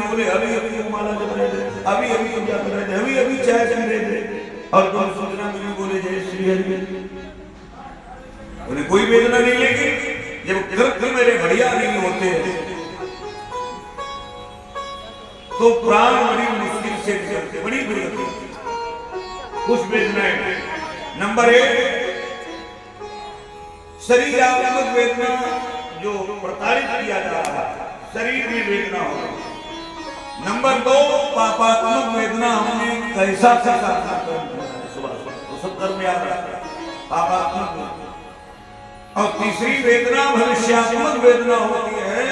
बोले अभी अभी हम माला जप रहे थे, अभी अभी हम क्या कर रहे थे, अभी अभी चाय पी रहे थे, और तुम सूचना मिली बोले जय श्री हरि। उन्हें कोई वेदना नहीं, लेकिन जब कृत्य मेरे बढ़िया नहीं होते तो प्राण बड़ी मुश्किल से निकलते, बड़ी बड़ी कुछ वेदनाएं। नंबर 1 शरीरात्मक वेदना, जो प्रताड़ित किया जा रहा है, शरीर में वेदना हो। नंबर 2 पापात्मक वेदना, हमने कैसा कैसा तो सब कर्म याद रखा, पापात्मक। और तीसरी वेदना भविष्यात्मक वेदना होती है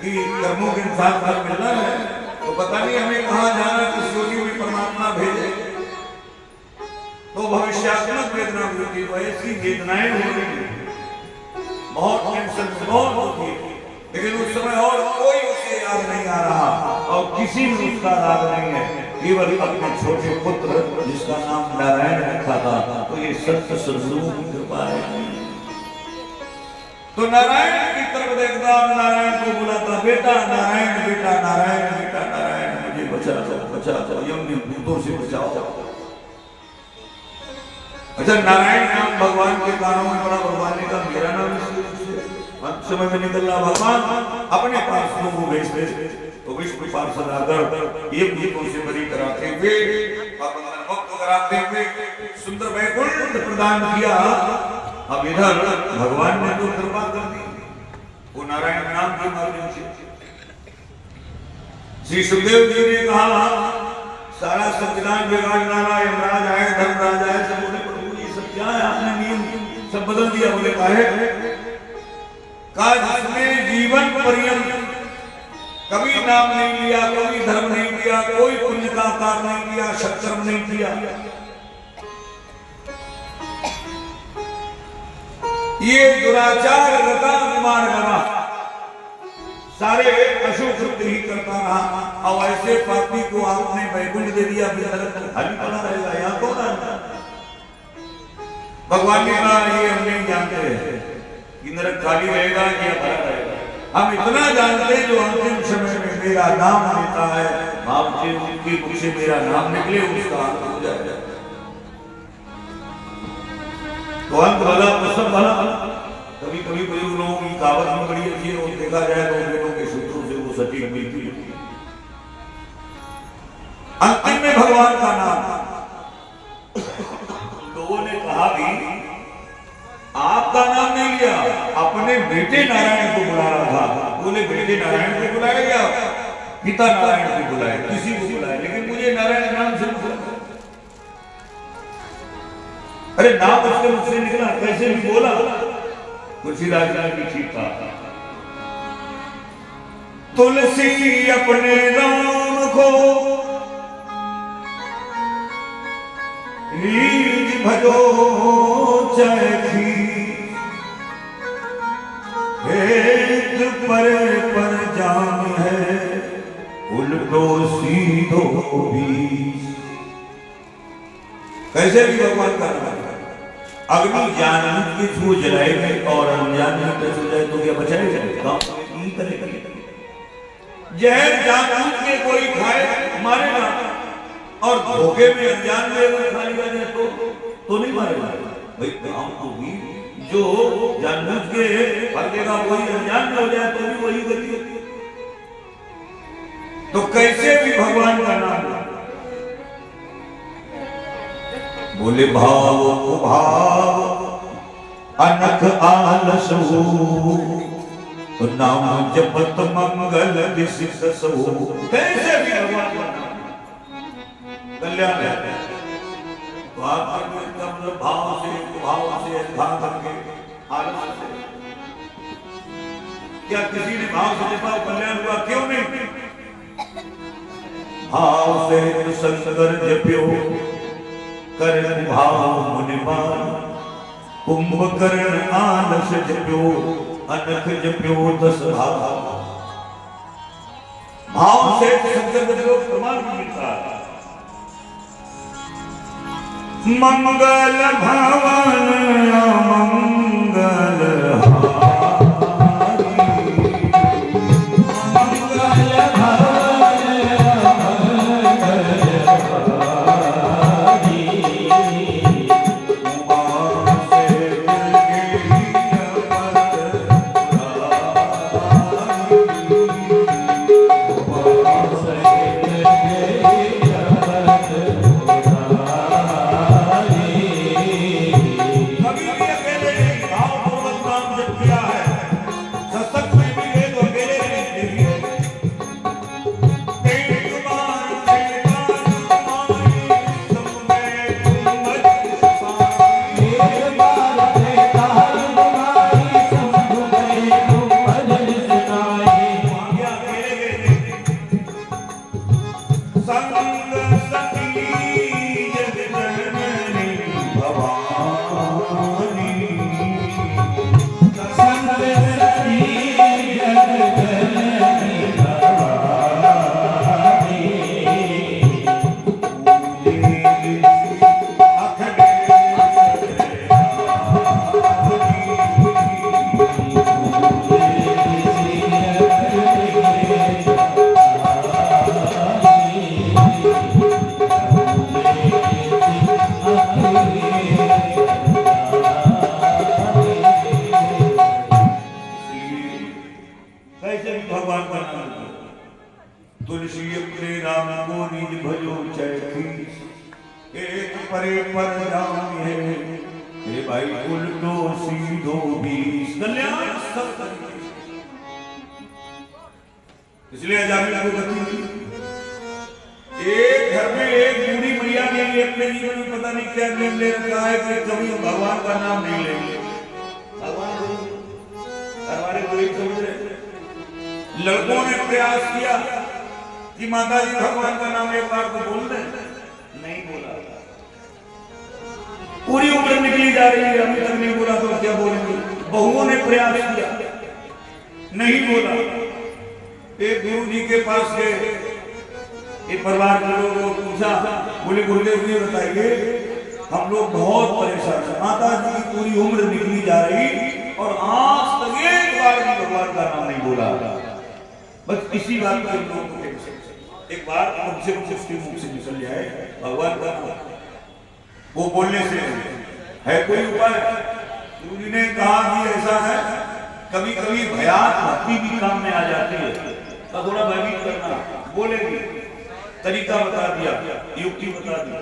कि कर्मों के अनुसार फल मिलना है, तो पता नहीं हमें कहाँ जाना, किस योनि में परमात्मा भेजे, तो भविष्यात्मक वेदना होती है। ऐसी वेदनाएं हो रही है, बहुत टेंशन, बहुत होती है, लेकिन उस समय और कोई उसे याद नहीं आ रहा और किसी में उसका राग नहीं है, केवल अपने छोटे पुत्र जिसका नाम नारायण रखा था। तो ये सत्य सद्गुरु की कृपा है। तो नारायण की तरफ देखता, नारायण को बुलाता, बेटा नारायण, बेटा नारायण, बेटा नारायण, मुझे बचा दो, यमनी भूतों से बचाओ। अच्छा, नारायण नाम भगवान के कानों में बड़ा, भगवान ने कहा मेरा नाम अंत समय में निकल रहा, भगवान अपने पास लोगों को भेजते, तो विष्णु पार्षद आकर ये भूतों से बरी कराते हुए, मुक्त कराते हुए सुंदर वैकुंठ प्रदान किया। अब इधर भगवान ने तो कृपा कर दी, वो नारायण नाम के माध्यम से। श्री सुखदेव जी ने कहा सारा संविधान बिगाड़ने वाला यमराज आए, धर्मराज आए, सब बोले प्रभु ये सब क्या है, आपने नियम सब बदल दिया। बोले कहा जिसने जीवन पर्यंत कभी नाम नहीं लिया, कभी धर्म नहीं किया, कोई पुण्य का कार्य नहीं किया, सत्कर्म नहीं किया, ये दुराचार रता विमान लगा, सारे अशुभ कृत्य ही करता रहा, और ऐसे पापी को आपने वैकुंठ दे दिया, खाली पड़ा रहेगा, यहाँ कौन आना। भगवान ने कहा ये हम नहीं जानते हैं कि नरक खाली रहेगा या भरा रहेगा, हम इतना जानते हैं जो अंतिम समय में मेरा नाम लेता है, भाव से उनकी मुख से मेरा नाम निकले, उसका अंत हो जाएगा। तो अंत भला तो सब भला। कभी कभी कोई लोगों की कहावत में बड़ी अच्छी है, देखा जाए तो लोगों के सूत्रों से वो सटीक मिलती है। अंतिम में भगवान का नाम, लोगों ने कहा भी आपका नाम नहीं लिया, अपने बेटे नारायण को बुला रहा था। बोले बेटे नारायण को बुलाया गया, पिता नारायण को बुलाया, किसी को बुलाया, लेकिन मुझे नारायण नाम से अरे नाम उसके मुख से निकला, कैसे भी बोला, तुलसीदास जी ठीक था। तुलसी अपने राम को रीझ भजो चैखी, हेत पर जाम है उल्टो सीधो भी। कैसे भी भगवान का नाम, अग्नि जानबूझ के छू जलाएंगे और अनजान में टच हो जाए तो क्या बचाएगा, नहीं करेगा। जहर जानबूझ के कोई खाए मारेगा, और धोखे में अनजान में खा लिया तो नहीं मारेगा। भाई काम तो भी जो जानबूझ के कर देगा वही अनजान में हो जाए तो भी वही गति होती है। तो कैसे भी भगवान का नाम बोले, भाव को भाव अनख आलस हो, नाम जपत मंगल विशिष्ट हो। कैसे भी भगवान का नाम कल्याण है, तो आप भाव से भाव करके आलस से, क्या किसी ने भाव से जपा कल्याण हुआ, क्यों नहीं। भाव से संकर जप्यो करण भाव मुनिमान, कुंभकर्ण आलस जप्यो अनख जप्यो दस भाव। भाव से संकर जप्यो प्रमाण मिलता है। मंगल भवन मंगल हारी, मंगल भवन तुलसी अपने राम को निज भजो चैखी, एक परे पर राम है हे भाई उल्टो सीधो भी कल्याण सब करेंगे। इसलिए आजादी को गति हुई। एक घर में एक बूढ़ी मैया ने अपने जीवन में पता नहीं क्या नियम ले रखा है कि कभी भगवान का नाम नहीं लेंगे। भगवान हमारे कोई समझ रहे। लड़कों ने प्रयास किया कि माता जी भगवान का नाम एक बार तो बोल दें, नहीं बोला। पूरी उम्र निकली जा रही है, अभी तक नहीं बोला तो क्या बोलेंगे। बहुओं ने प्रयास किया, नहीं बोला। एक गुरु जी के पास गए, एक परिवार के लोगों को पूछा, बोले गुरुदेव जी बताइए हम लोग बहुत परेशान हैं, माता जी की पूरी उम्र निकली जा रही और आज तक एक बार भी भगवान का नाम नहीं बोला। बस इसी बात पर लोगों को एक बार मुझसे मुख से निकल जाए भगवान का नाम, वो बोलने से है कोई उपाय। गुरु जी ने कहा कि ऐसा है, कभी कभी भयात भक्ति भी काम में आ जाती है, तो थोड़ा भयभीत करना, बोलेंगे, तरीका बता दिया, युक्ति बता दी।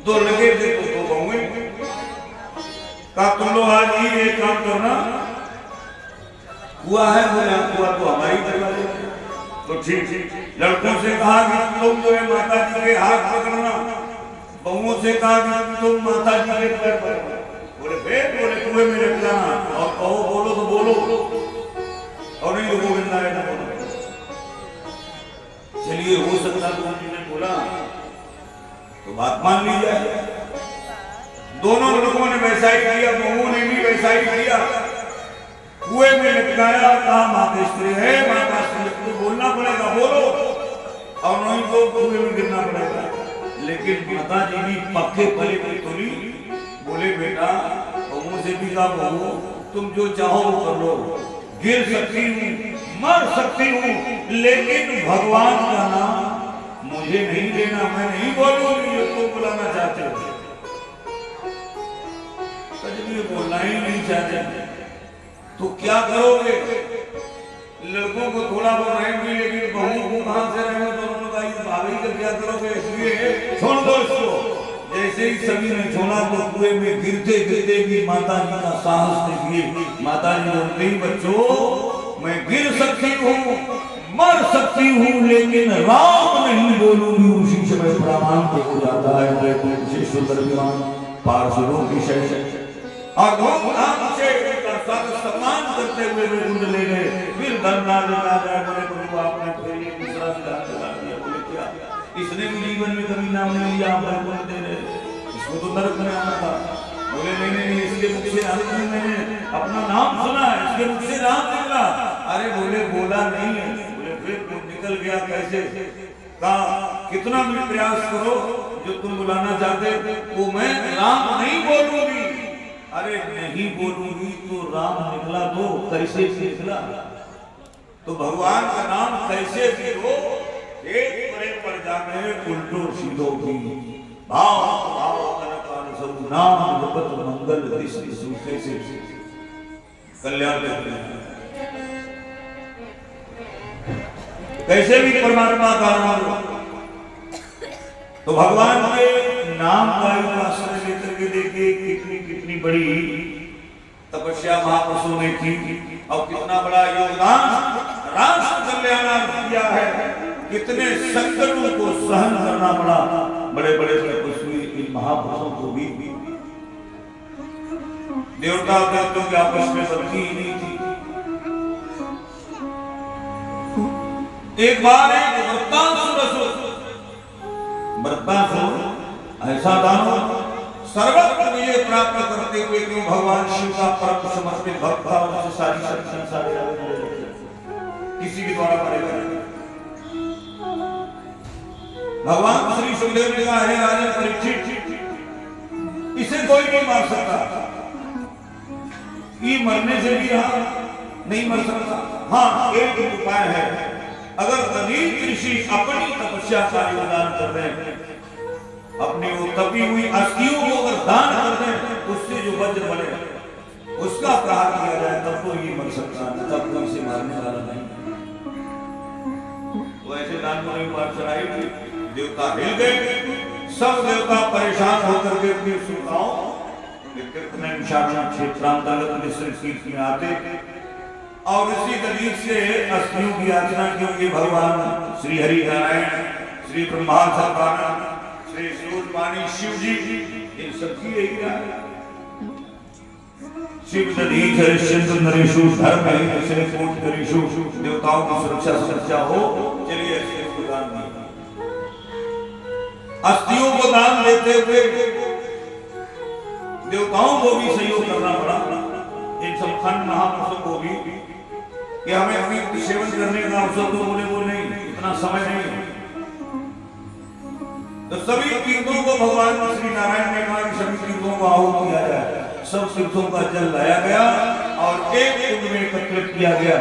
दो लगे थे तो दो बहुए का तुम लोग आज ही एक काम करना, हुआ है बोले हुआ तो हमारी दरवाजे तो ठीक। लड़कों से कहा कि तुम जो है माता जी के हाथ पकड़ना, बहुओं से कहा कि तुम माता जी के पैर पकड़ना। बोले फिर बोले कुएं में रख जाना और कहो बोलो तो बोलो और नहीं तो गोविंदा है ना बोलो। चलिए हो सकता गुरु जी ने बोला तो बात मान ली जाए। दोनों लड़कों ने वैसा ही किया, बहुओं ने भी वैसा ही किया। कुएं में लटकाया, कहा मातेश्वरी है, माताश्री तो बोलना पड़ेगा, बोलो और नहीं तो कुएं में गिरना पड़ेगा। लेकिन माता जी भी पक्के पले पे तोली, बोले बेटा बहुओं से भी कहा बहू तुम जो चाहो वो कर लो, गिर सकती हूँ, मर सकती हूँ, लेकिन भगवान का नाम मुझे नहीं लेना, मैं नहीं बोलूंगी जो तुम बुलाना चाहते हो। कभी बोलना ही नहीं चाहते तो क्या करोगे। लड़कों को थोड़ा बहुत रहेंगे, लेकिन बहू को कहां से रहेंगे, तो उन्होंने कहा भाभी का क्या करोगे, इसलिए छोड़ दो इसको। जैसे ही सभी ने छोड़ा तो कुएं में गिरते गिरते भी माता जी का साहस देखिए। माता जी बोलते ही बच्चों मैं गिर सकती हूँ, मर सकती हूँ, लेकिन राम नहीं बोलूंगी। उसी समय प्रमाण हो जाता है सुंदर विमान पार्षदों की शय और धूमधाम से सम्मान करते हुए वे कुंड ले गए। फिर धर्मराज राजा बोले प्रभु आपने तो ये दूसरा सिद्धांत लगा दिया। बोले क्या, इसने भी जीवन में कभी नाम नहीं लिया, आप कुंड दे रहे, इसको तो नरक में आना था। बोले नहीं नहीं, इसके मुख से आज भी मैंने अपना नाम सुना है, इसके मुख से नाम निकला। अरे बोले बोला नहीं है। बोले फिर निकल गया कैसे। कहा कितना भी प्रयास करो, जो तुम बुलाना चाहते वो मैं राम नहीं बोलूंगी। अरे नहीं बोलूंगी तो राम निकला तो कैसे निकला, तो भगवान का नाम कैसे भी हो, एक परे पर जाने उल्टो सीधो भी भाव भाव कनकान सब नाम जपत मंगल दृष्टि सूखे से कल्याण कैसे भी परमात्मा का नाम। तो भगवान के नाम का उपासना लेकर के देखिए कितनी कितनी बड़ी तपस्या महापुरुषों ने की और कितना बड़ा योगदान राष्ट्र कल्याण किया है। कितने संकटों को सहन करना पड़ा बड़े बड़े तपस्वी इन महापुरुषों को भी। देवता देवताओं के आपस में बनती ही नहीं थी। एक बार एक वृत्तासुर ऐसा दानव सर्वत्र विजय प्राप्त करते हुए क्यों भगवान शिव का परम समर्पित भक्त था, उससे सारी संसार किसी के द्वारा मारे गए। भगवान श्री सुखदेव ने कहा है राजन परीक्षित, इसे कोई नहीं मार सकता, ये मरने से भी रहा नहीं मर सकता। हाँ एक उपाय है, अगर अनेक ऋषि अपनी तपस्या का योगदान कर रहे हैं, अपनी वो तपी हुई अस्थियों को अगर दान कर दें, उससे जो वज्र बने उसका प्रहार किया जाए, तब तो ये मर सकता है, तब तो इसे मारने वाला नहीं। तो ऐसे दानवों ने बात चढ़ाई, देवता हिल गए, सब देवता परेशान होकर के अपनी सुविधाओं क्षेत्रांतर्गत मिश्र में आते और इसी दलील से अस्थियों की याचना क्योंकि भगवान श्री हरि नारायण, श्री ब्रह्मा सत्यानंद, श्री सूर्यपाणी शिव जी, इन सबकी यही है। शिव नदी हरिश्चंद्र नरेशु धर्म है श्री कोट करीशु, देवताओं की सुरक्षा सुरक्षा हो। चलिए अस्थियों को दान दिया। अस्थियों को दान देते हुए देवताओं को भी सहयोग करना पड़ा, इन संपन्न महापुरुषों को भी, कि हमें अभी सेवन करने का अवसर तो बोले वो नहीं, इतना समय नहीं। तो सभी तीर्थों को भगवान श्री नारायण ने कहा कि सभी तीर्थों को आहुति किया जाए। सब तीर्थों का जल लाया गया और एक कुंड में एकत्रित किया गया।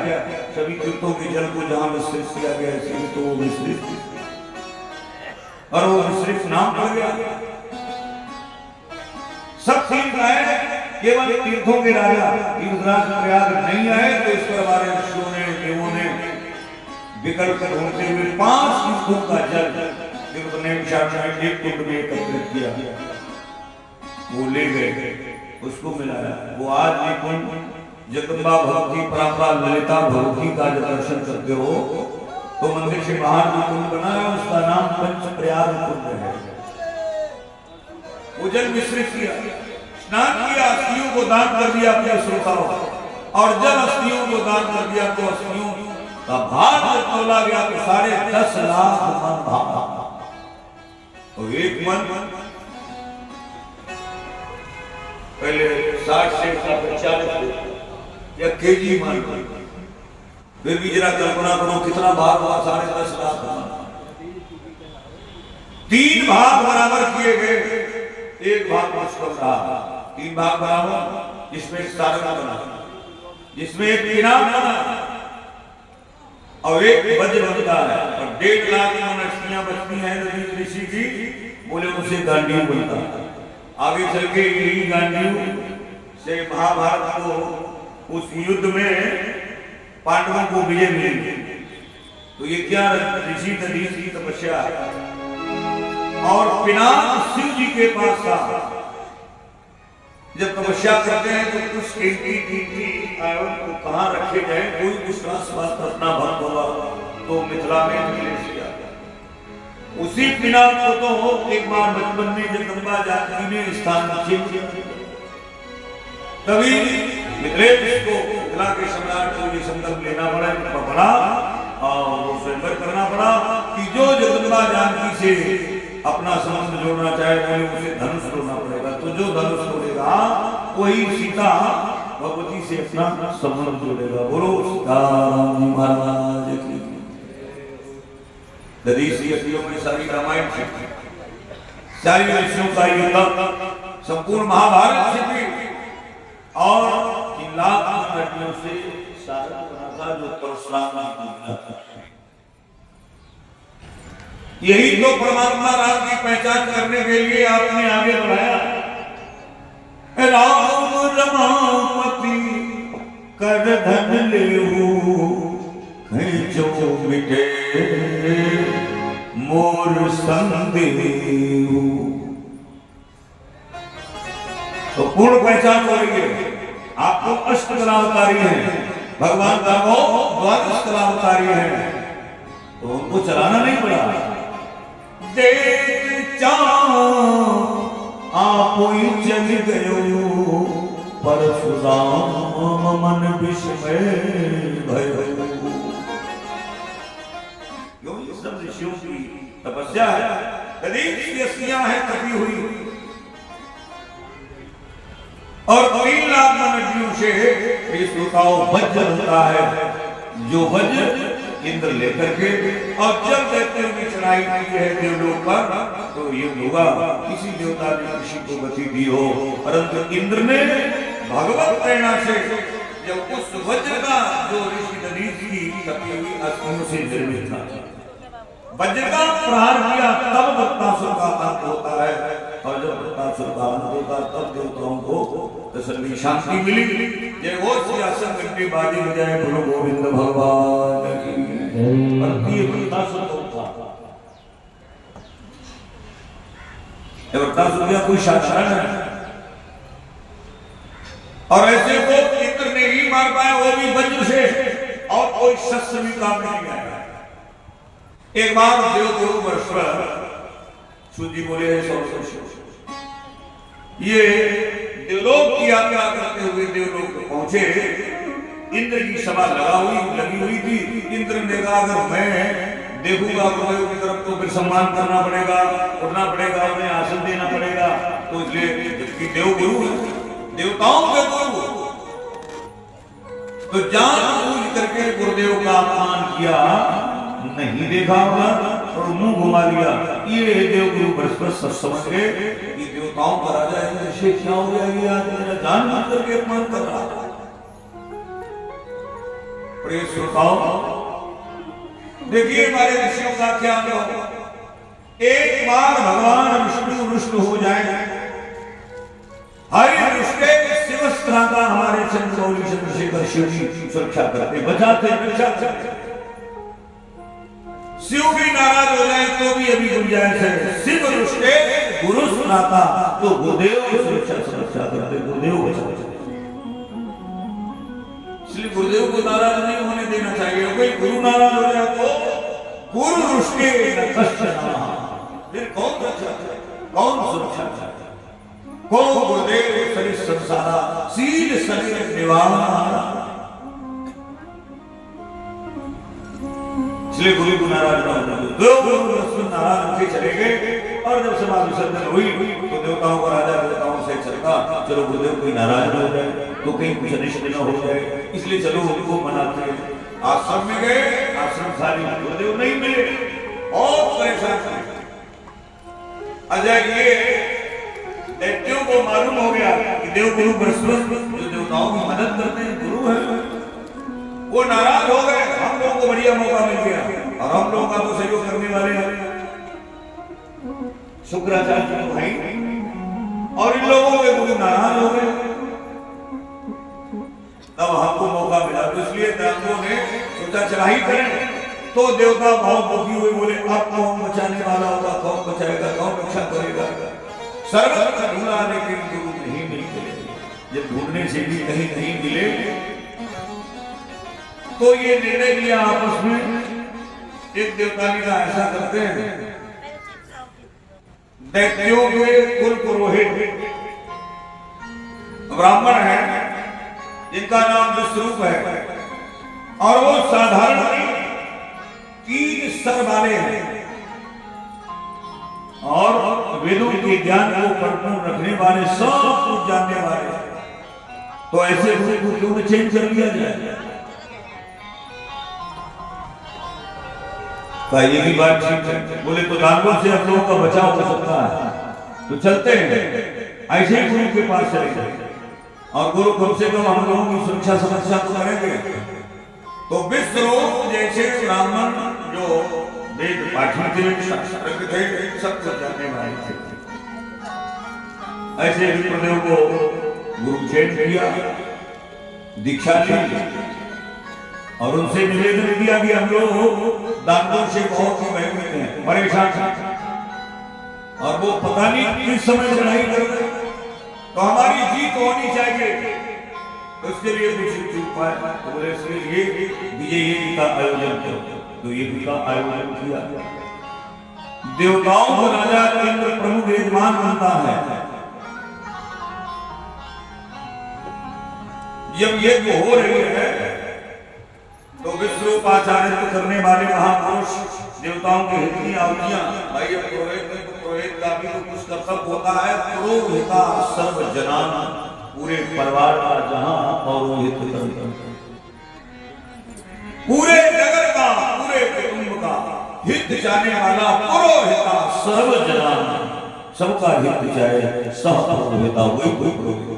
सभी तीर्थों के जल को जहां मिश्रित किया गया इसलिए तो वो मिश्रित, और वो मिश्रित नाम पड़ गया। सब तीर्थ आए, केवल तीर्थों के राजा तीर्थराज प्रयाग नहीं आए, तो इस पर हमारे ऋषियों ने देवों ने विकल्प ढूंढते हुए 5 तीर्थों का जल एक कुंड में एकत्रित किया, वो ले गए, उसको मिलाया। वो आज भी कुंड जगदम्बा भगवती परंपरा ललिता भगवती का जब दर्शन करते हो तो मंदिर से बाहर जो कुंड बना है उसका नाम पंचप्रयाग कुंड है। वो जल मिश्रित किया, स्नान किया, अस्थियों को दान कर दिया अपने श्रोताओं, और जब अस्थियों को दान कर दिया तो अस्थियों का भार जब तोला गया तो 10.5 लाख मन भार, और एक मन पहले 60 से 40 या केजी मन, फिर भी जरा कल्पना करो कितना भाग हुआ, 10.5 लाख। 3 भाग बराबर किए गए, एक भाग मुश्किल रहा, 3 भाग बराबर, जिसमें एक सारंग बना, जिसमें एक इनाम बना और एक वज्र बनता है, और 1.5 लाख मन अस्थियां बचती हैं ऋषि की, बोले उसे गांडीव बनता है। आगे चल के यही गांडीव से महाभारत को उस युद्ध में पांडवों को विजय मिली। तो ये क्या ऋषि दधीच की तपस्या, और पिनाक शिव जी के पास था। जब तपस्या करते हैं तो कुछ कीमती आयन को कहाँ रखे जाए, कोई विश्वास बात रखना भक्त होगा तो मिथिला में मिले। उसी पिनाक को तो एक बार बचपन में जगदम्बा जानकी ने स्थान निश्चित किया, तभी मिथिलेश को, मिथिला के सम्राट को ये संकल्प लेना पड़ा और वो स्वयंवर करना पड़ा कि जो जगदम्बा जानकी से अपना संबंध जोड़ना चाहे वही उसे धनुष तोड़ना पड़ेगा। तो जो धनुष तोड़ेगा वही सीता भगवती से अपना संबंध जोड़ेगा। बोलो सीताराम महाराज की। दधीचियों में सारी रामायण छिपी, सारी ऋषियों का युद्ध, संपूर्ण महाभारत छिपी, और 3 लाख लड़कियों से सारा बना था जो परशुराम ने। यही तो परमात्मा राम की पहचान करने के लिए आपने आगे बढ़ाया। राम रमापति कर धन लेहु जो मिटे मोर संदेहु। तो पूर्ण पहचान हो रही है, आपको अष्टकलावतारी है, भगवान का वो द्वादश कलावतारी है, तो उनको चलाना नहीं पड़ा। देख आप चल गयो परशुराम मन विस्मय भयो। सब ऋषियों की तपस्या है, अस्थियां हैं तपी हुई, और 3 लाख नदियों से ये श्रोताओं वज्र होता है, जो वज्र इंद्र लेकर के, और जब दैत्यों की चढ़ाई की है देवलोक पर तो ये होगा, किसी देवता ने किसी को गति दी हो, परंतु इंद्र ने भगवत प्रेरणा से जब उस वज्र का जो ऋषि दधीच की तपी हुई अस्थियों से निर्मित था, वज्र का प्रहार किया, तब वृत्तासुर का अंत होता है, और जब वृत्तासुर का अंत होता तब देवताओं को तसल्ली शांति मिली। जय हो सियासन घंटी बाजी बजाए, बोलो गोविंद भगवान की। परंतु ये वृत्तासुर कौन था? ये वृत्तासुर क्या कोई साधारण है? और ऐसे को इंद्र ने ही मार पाया, वो भी वज्र से, और कोई शस्त्र भी काम नहीं आया। एक बार देवगुरु बृहस्पति सूजी बोले, ये देवलोक की यात्रा करते हुए देवलोक पहुंचे। इंद्र की सभा लगी हुई थी। इंद्र ने कहा अगर मैं देखूंगा गुरुदेव की तरफ तो फिर सम्मान करना पड़ेगा, उठना पड़ेगा, उन्हें आसन देना पड़ेगा। तो इसलिए जबकि देवगुरु है, देवताओं के गुरु, तो जानबूझ करके गुरुदेव का अपमान किया, नहीं देखा होगा और मुंह घुमा लिया। ये देवगुरु बृहस्पति सब समझ गए कि देवताओं का राजा इंद्र से क्या हो गया, ये आज मेरा जानबूझ करके अपमान कर रहा है। प्रिय श्रोताओं, देखिए हमारे ऋषियों का क्या अनुभव। एक बार भगवान विष्णु रुष्ट हो जाए, हरि रुष्टे शिवस्त्रा का हमारे चंद्रमौली चंद्रशेखर शिव जी सुरक्षा करते, बचाते। शिव भी नाराज हो जाए तो भी अभी गुंजाइश है। शिव रुष्टे गुरु स्नाता, तो गुरुदेव सुरक्षा करते, गुरुदेव बचाते। इसलिए गुरुदेव को नाराज नहीं होने देना चाहिए। कोई गुरु नाराज हो जाए तो गुरु रुष्टे न कश्चन, फिर कौन रक्षा, कौन सुरक्षा, कौन गुरुदेव शरीर संसारा सील शरीर निवारण। इसलिए गुरु को नाराज न होना। दो गुरु नाराज होकर चले गए, और जब सभा विसर्जन हुई तो देवताओं का राजा देवताओं से चलता, चलो गुरुदेव कोई नाराज न हो जाए, तो कहीं कुछ अनिष्ट न हो जाए, इसलिए चलो उनको मनाते। आश्रम में गए, आश्रम खाली, गुरुदेव नहीं मिले, और परेशान थे। अजय ये दैत्यों को मालूम हो गया कि देवगुरु बृहस्पति जो देवताओं की मदद करते हैं गुरु है, वो नाराज हो गए। हम लोगों को बढ़िया मौका मिल गया, और हम लोगों का तो सहयोग करने वाले हैं शुक्राचार्य भाई, और इन लोगों के गुरु नाराज हो गए। तब हमको मौका मिला, तो इसलिए देवताओं ने सोचा चढ़ाई करें। तो देवता भाव दुखी हुए, बोले अब कौन बचाने वाला होगा, कौन बचाएगा, कौन रक्षा करेगा। सर्वत्र ढूंढा लेकिन गुरु नहीं मिले। जब ढूंढने से भी कहीं नहीं मिले तो ये निर्णय लिया आपस में। एक देवता ने कहा ऐसा करते हैं, दैत्यों के कुल पुरोहित ब्राह्मण है जिनका नाम विश्वरूप है, और वो साधारण 3 सर वाले हैं, और वेदों के ज्ञान को परिपूर्ण रखने वाले, सब कुछ जानने वाले। तो ऐसे को क्यों न चेंज कर लिया जाए? ये भी बात ठीक है। बोले तो दानवों से हम लोगों का बचाव हो सकता है, तो चलते हैं ऐसे ही गुरु के पास चलेंगे, और गुरु कम से कम हम लोगों की सुरक्षा समस्या तो करेंगे। तो विश्वरूप जैसे ब्राह्मण जो वेद पाठी थे, शास्त्रज्ञ थे, सब कुछ जानने वाले थे, ऐसे विप्रदेव को गुरु चेंज किया, दीक्षा ली, और उनसे निवेदन किया कि हम लोग दानवों से बहुत ही भयभीत हैं, परेशान हैं, और वो पता नहीं किस समय लड़ाई कर रहे, तो हमारी जीत होनी चाहिए। तो उसके लिए कुछ उपाय, तो बोले इसके लिए यज्ञ का आयोजन करो। तो यज्ञ का आयोजन किया। देवताओं को राजा इंद्र प्रमुख यजमान बनता है। जब यज्ञ हो रही है तो विश्वरूप आचार्य करने वाले महापुरुष देवताओं के हित की आहुतियां, भाई पुरोहित का भी तो कुछ कर्तव्य होता है। पुरोहिता सर्व जनान, पूरे परिवार का जहां पौरोहित करते, पूरे नगर का, पूरे कुटुंब का हित चाहने वाला पुरोहिता सर्व जनान, सबका हित चाहे, सह पुरोहिता वही कोई पुरोहित।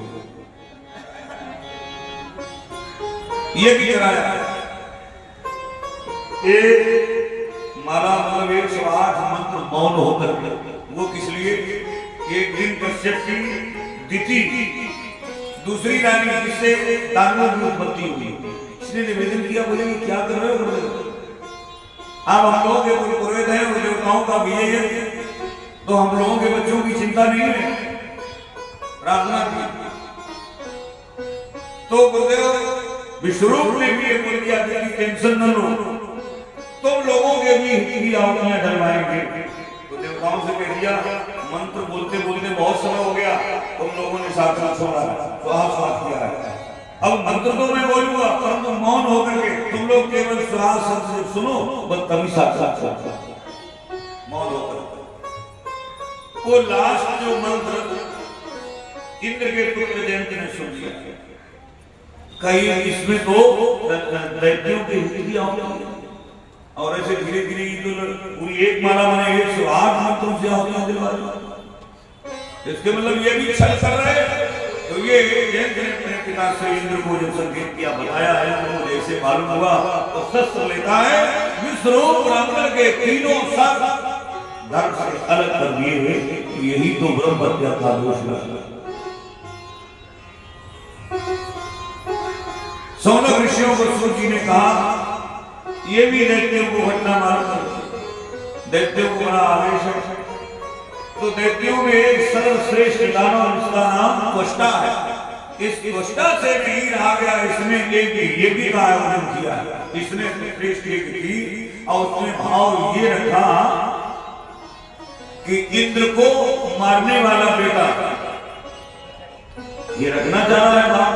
ये भी कराया माला मतलब 108 मंत्र मौन होकर, वो किस लिए? एक दिन कश्यप की दिति दूसरी रानी जिससे दानवों की उत्पत्ति हुई, इसने निवेदन किया, बोले क्या कर रहे हो? अब हम लोग के कोई पुरोहित है और देवताओं का भी है, तो हम लोगों के बच्चों की चिंता नहीं है, प्रार्थना की। तो गुरुदेव विश्वरूप ने भी ये बोल दिया कि टेंशन न लो, तुम लोगों के भी हित की आहुतियां डलवाएंगे। तो देवताओं से कह दिया मंत्र बोलते बोलते बहुत समय हो गया, तुम लोगों ने साक्षात छोड़ा स्वाहा किया है, अब मंत्र तो मैं बोलूंगा परंतु मौन होकर के तुम लोग केवल श्वास से सुनो, बस तभी साक्षात मौन होकर। वो लास्ट जो मंत्र इंद्र के पुत्र जयंत ने सुन लिया, कहीं इसमें तो दैत्यों की हुई और ऐसे धीरे धीरे पूरी एक माला बने 108 मंत्रों से आहुतियां दिलवाई। इसके मतलब ये भी छल कर रहे हैं। तो ये जयंत ने अपने पिता से इंद्र को जब संकेत किया बताया है तो जैसे मालूम हुआ तो शस्त्र लेता है, विश्वरूप ब्राह्मण के तीनों सर धर्म से अलग कर दिए, यही तो ब्रह्म हत्या का दोष है। सौनक ऋषियों को सूर्य जी ने कहा ये भी दैत्यों को घटना मालूम, दैत्यों को बड़ा आवेश है। तो दैत्यों में एक सर्वश्रेष्ठ दानव जिसका नाम त्वष्टा है, इस त्वष्टा से नहीं रहा गया, इसने एक यज्ञ का आयोजन किया, इसने श्रेष्ठ यज्ञ की और उसने भाव ये रखा कि इंद्र को मारने वाला बेटा ये रखना चाह रहा है भाव,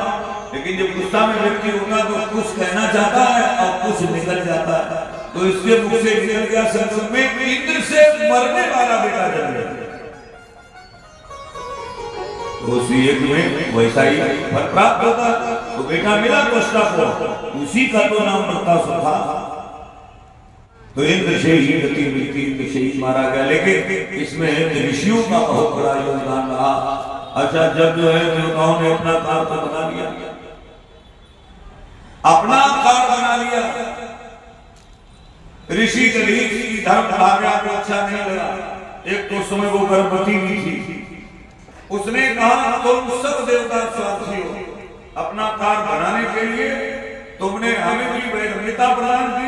लेकिन जब गुस्सा में व्यक्ति होगा तो कुछ कहना चाहता है और कुछ निकल जाता है। तो इसके मुख से निकल गया संकल्प में इंद्र से मरने वाला बेटा जन्म गया। उसी यज्ञ में वैसा ही फल प्राप्त होता, तो बेटा मिला त्वष्टा को, उसी का तो नाम बृहस्पति था। तो इंद्र से ही गति मिलती, इंद्र से ही मारा गया, लेकिन इसमें ऋषियों का बहुत बड़ा योगदान रहा। अच्छा, जब जो है देवताओं ने अपना कार्य बना लिया, अपना कार्य बना लिया, ऋषि की धर्म भाग्य को अच्छा नहीं लगा। एक तो समय वो गर्भवती भी थी, उसने कहा तुम सब देवता स्वार्थी हो, अपना कार्य बनाने के लिए तुमने हमें भी वैधव्यता प्रदान की,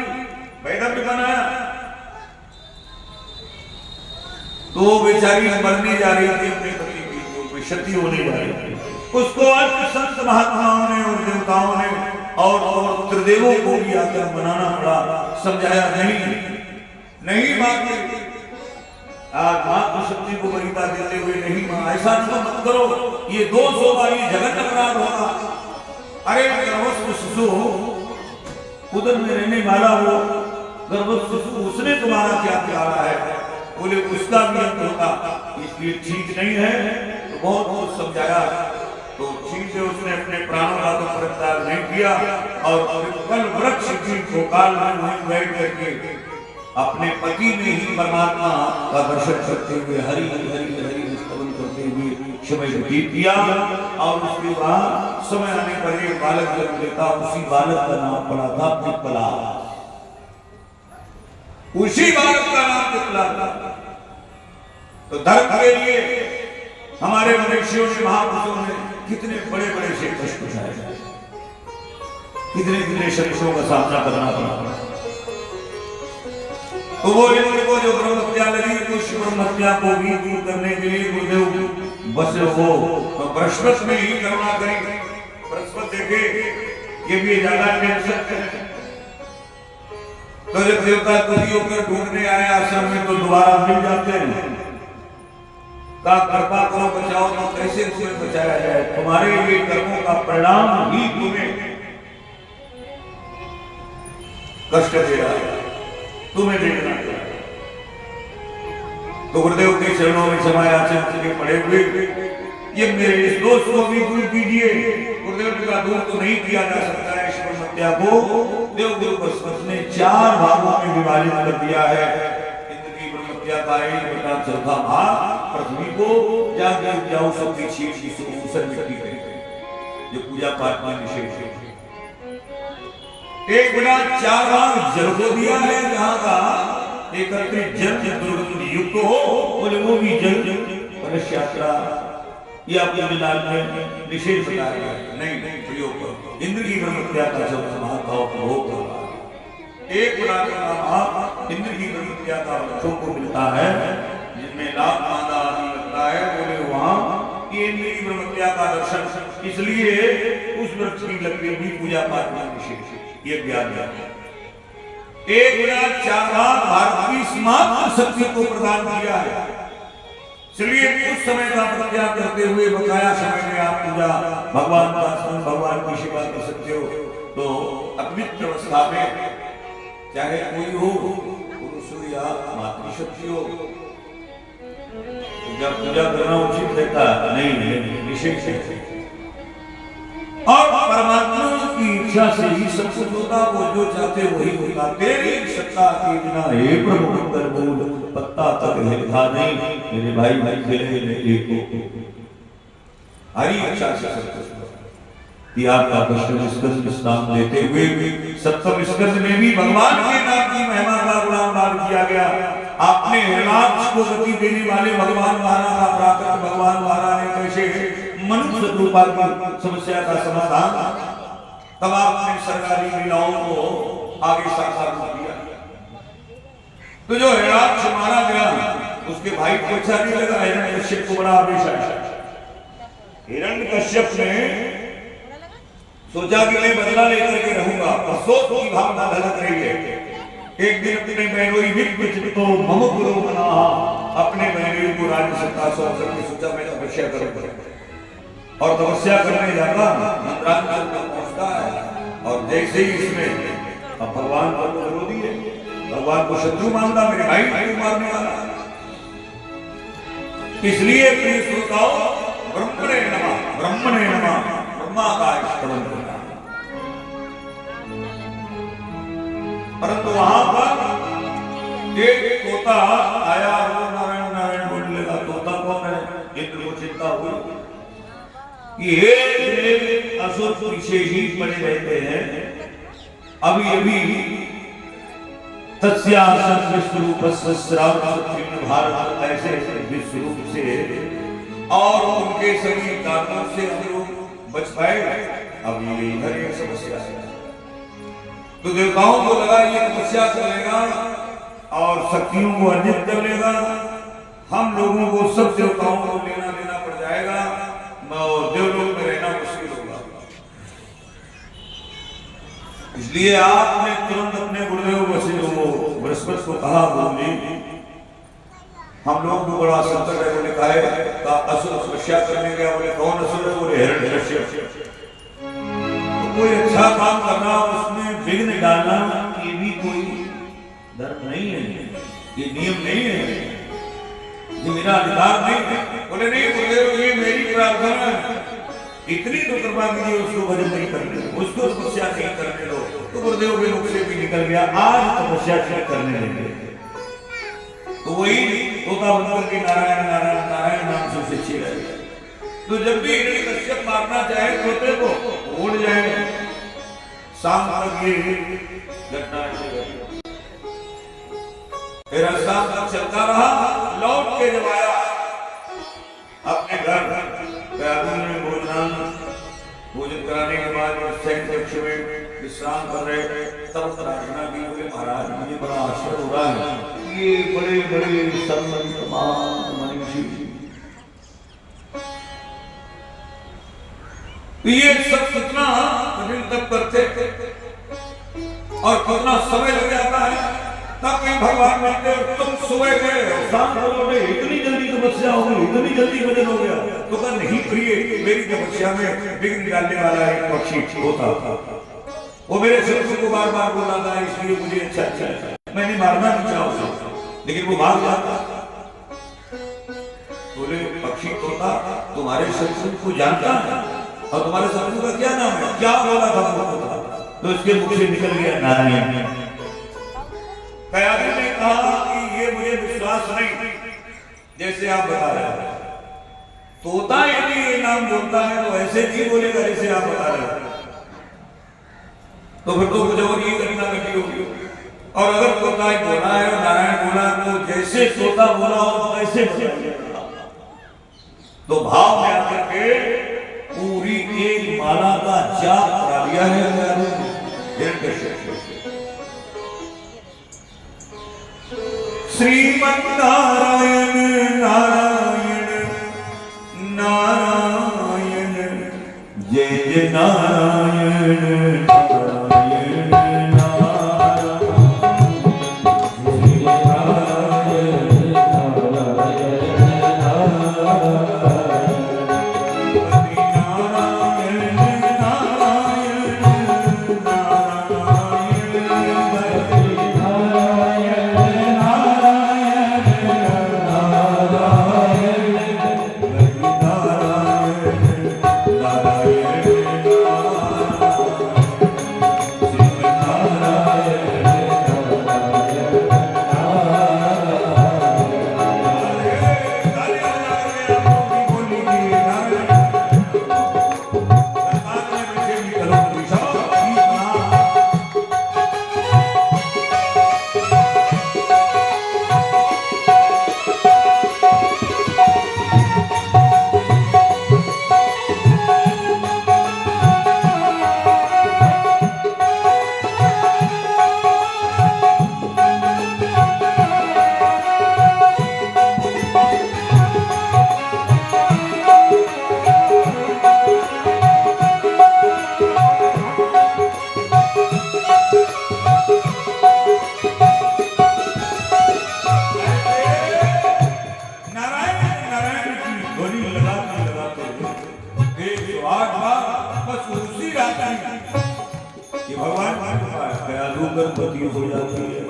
वैधव्य बनाया। तो वो बेचारी मरने जा रही थी, अपने पति की क्षति होने जा रही थी, उसको अल्प संत महात्माओं ने और देवताओं ने और त्रिदेवों को भी आकर मनाना पड़ा, समझाया नहीं बात आज मातृ शक्ति को वरीयता देते हुए नहीं मां ऐसा मत करो, ये दोष होगा, ये जगत अपराध होगा। अरे गर्भस्थ शिशु उदर में रहने वाला हो, गर्भस्थ शिशु उसने तुम्हारा क्या प्यारा है, बोले उसका भी अंत होगा, इसलिए ठीक नहीं है। तो बहुत समझाया, तो ठीक है उसने अपने प्राणों का तो परित्याग नहीं किया और कल वृक्ष की गोकाल में वहीं बैठ करके अपने पति में ही परमात्मा का दर्शन करते हुए हरि हरि हरि हरि स्तवन करते हुए समय व्यतीत किया। और उसके बाद समय आने पर एक बालक जन्म लेता, उसी बालक का नाम पड़ा था पिप्पला, उसी बालक का नाम पिप्पला था। तो धर्म के लिए हमारे मनुष्यों ने महापुरुषों ने कितने बड़े बड़े से कष्ट उठाए, कितने कितने शरीरों का सामना करना पड़ा। तो वो इंद्र को जो ब्रह्महत्या लगी, उस ब्रह्महत्या को भी दूर करने के लिए गुरुदेव बस हो तो बृहस्पति में ही करुणा करेंगे। बृहस्पति देखे ये भी ज्यादा टेंशन है, तो जब देवता दुखी होकर ढूंढने आए आश्रम में तो दोबारा मिल जाते हैं। का कृपा करो बचाओ, तो कैसे तुम्हें बचाया जाए, तुम्हारे ये कर्मों का परिणाम ही तुम्हें कष्ट दे रहा है, तुम्हें देखना चाहिए। तो गुरुदेव के चरणों में क्षमा याचना के पड़े हुए ये मेरे इस दोष को भी दूर कीजिए। गुरुदेव का दूर तो नहीं किया जा सकता है, इस ब्रह्महत्या को देव गुरु बृहस्पति ने 4 भागों में विभाजित कर दिया है। इंद्र की ब्रह्महत्या का 1/4 भाग पृथ्वी को जाके उपजाऊ शक्ति छीन की सुसर मिट्टी गई, जो पूजा पाठ में विशेष है। 1/4 भाग जल को दिया है, जहां का एकत्रित जल दुर्गंध युक्त हो, बोले वो भी जल कलश यात्रा या अपने में विशेष बताया गया नहीं प्रयोग करो। इंद्र की ब्रह्महत्या का जब महाभाव प्रयोग कर एक बड़ा नाम इंद्र की विद्या का बच्चों को मिलता है, जिसमें लाभ मादा आदि लगता है। बोले वहां ये इंद्र की विद्या का दर्शन, इसलिए उस वृक्ष की लकड़ी भी पूजा पाठ में विशेष ये ज्ञान है। एक बड़ा चार भारत की समाप्त शक्ति को प्रदान किया है, इसलिए उस समय का प्रत्याग करते हुए बकाया समय में आप पूजा भगवान का स्मरण, भगवान की सेवा कर सकते हो। तो अद्वित अवस्था में चाहे कोई हो, पुरुष हो या मातृशक्ति हो, जब पूजा करना उचित रहता नहीं विशेष है। और परमात्मा की इच्छा से ही सब कुछ होता, वो जो चाहते वही होता। तेरी सत्ता के बिना हे प्रभु कर बोल पत्ता तक हिलता नहीं। मेरे भाई एक हरी इच्छा से सब कुछ कि आपका अष्टम स्कंद नाम देते हुए सप्तम स्कंद में भी भगवान के नाम की महिमा का गुणगान किया गया। आपने हिरणाक्ष को गति देने वाले भगवान वारा का प्राकृत भगवान वारा ने कैसे मनुष्य रूपा की समस्या का समाधान, तब आपने सरकारी लीलाओं को आगे साकार किया। तो जो हिरणाक्ष मारा गया उसके भाई को अच्छा नहीं लगा, हिरण्यकश्यप को बड़ा आवेश आया। हिरण्यकश्यप ने सोचा कि मैं बदला लेकर के रहूंगा, और सोच की भावना धड़क रही है। एक दिन अपने बहनोई विचितो मम गुरु बना, अपने बहनोई को राज्य सत्ता सौंप करके सोचा मैं तपस्या करूंगा। और तपस्या करने जाता मंत्रांचल में पहुंचता है, और जैसे ही इसमें अब भगवान को विरोधी है, भगवान को शत्रु मानता, मेरे भाई को मारने वाला। इसलिए प्रिय श्रोताओं, ब्रह्मणे नमः ब्रह्मा का स्तवन करना। परंतु वहां पर एक तोता आया, नारायण नारायण बोलने लगा। तोता कौन है? इंद्र को चिंता हुई ये असुर पीछे ही पड़े रहते हैं। अभी अभी तस्यासत विश्वरूपस्य भारत ऐसे विश्वरूप से और उनके सभी कारणों से अनुरूप बच पाए। अब ये इधर एक समस्या है। तो देवताओं को लगा ये तपस्या करेगा और शक्तियों को अर्जित कर लेगा, हम लोगों को सब देवताओं को लेना देना पड़ जाएगा और देवलोक में रहना मुश्किल होगा। इसलिए आपने तुरंत अपने गुरुदेव वशिष्ठ को बृहस्पति को कहा, बोली हम लोग को बड़ा संकट है। बोले कहा है असुर तपस्या करने गया। बोले कौन असुर है? बोले हिरण्यकश्यप। कोई अच्छा काम करना, उसमें विघ्न डालना, ये भी कोई धर्म नहीं है, ये नियम नहीं है, ये मेरा अधिकार नहीं है। बोले नहीं गुरुदेव, ये मेरी प्रार्थना है, इतनी तो कृपा कीजिए उसको भजन नहीं करने, उसको तपस्या नहीं करने दो। तो गुरुदेव के मुख से भी निकल गया, आज तपस्या क्या करने देंगे। तो वही तोता बनकर के नारायण नारायण नारायण नाम से शिक्षित है। तो जब भी हिरण्यकश्यप मारना चाहे तोते को, उड़ जाए। शाम तक ये घटना शाम तक चलता रहा। लौट के जब आया अपने घर में भोजन कराने के बाद कक्ष में विश्राम कर रहे, तब प्रार्थना की। बोले महाराज मुझे बड़ा आश्चर्य हो रहा है, ये बड़े बड़े संत मनीषी ये सब कितना कठिन तप करते और कितना समय लग जाता है, तब कहीं भगवान मिलते और तुम सुबह गए शाम को लौटे, इतनी जल्दी तपस्या हो गई, इतनी जल्दी भजन हो गया। तो कहा नहीं प्रिय, मेरी तपस्या में विघ्न डालने वाला एक पक्षी होता था, वो मेरे शत्रु को बार बार बोला था, इसलिए मुझे अच्छा मैंने मारना नहीं चाहा उसे, लेकिन वो भाग जाता। बोले पक्षी तोता तुम्हारे शत्रु को जानता है और तुम्हारे शत्रु का क्या नाम है? क्या बोला था? तो इसके मुख से निकल गया नारायण। कयाधि ने कहा कि ये मुझे विश्वास नहीं, जैसे आप बता रहे हैं। तोता यदि ये नाम बोलता है तो ऐसे नहीं बोलेगा जैसे आप बता रहे हैं, तो फिर तो कुछ और ये घटना घटी होगी। और अगर तोता बोला है और नारायण बोला तो जैसे तोता बोला हो ऐसे तो भाव में आकर के पूरी एक माला का जाप करा दिया है। श्रीमन्नारायण नारायण नारायण जय जय नारायण नारायण गणपति हो जाती है।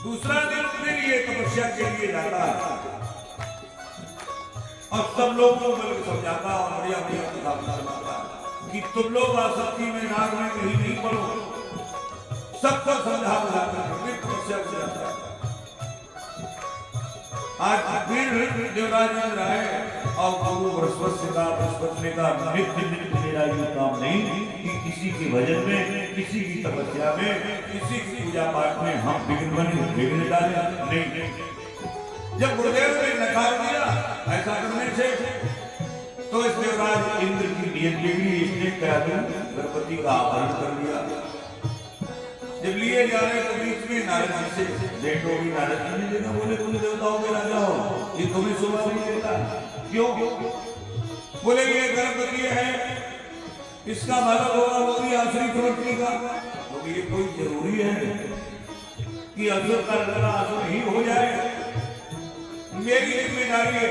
दूसरा दिन फिर ये तपस्या के लिए जाता है और सब लोगों को समझाता और बढ़िया बढ़िया कथा सुनाता कि तुम लोग आसक्ति में राग में कहीं नहीं पड़ो, सबको समझा बुझाता है फिर तपस्या को जाता है। आज फिर देवराज इंद्र आए और गुरु बृहस्पति का नित्य नित्य मेरा ये काम नहीं कि किसी के भजन में, किसी की तपस्या में, किसी की पूजा पाठ में हम विघ्न डाले नहीं। जब गुरुदेव ने नकार दिया ऐसा करने से तो इस देवराज इंद्र की नियत बिगड़ी, इसने क्या गणपति का अपहरण कर लिया। जब लिए जा रहे तो बीच में नारद जी से भेंट होगी। नारद जी ने देखा, बोले तुम देवताओं के राजा हो, ये तुम्हें शोभा नहीं देता। क्यों? बोले ये गणपति है, इसका मतलब होगा वो भी आश्रित प्रवृत्ति का। तो ये कोई जरूरी है कि असुर का लड़ना असुर ही हो जाए? मेरी जिम्मेदारी है,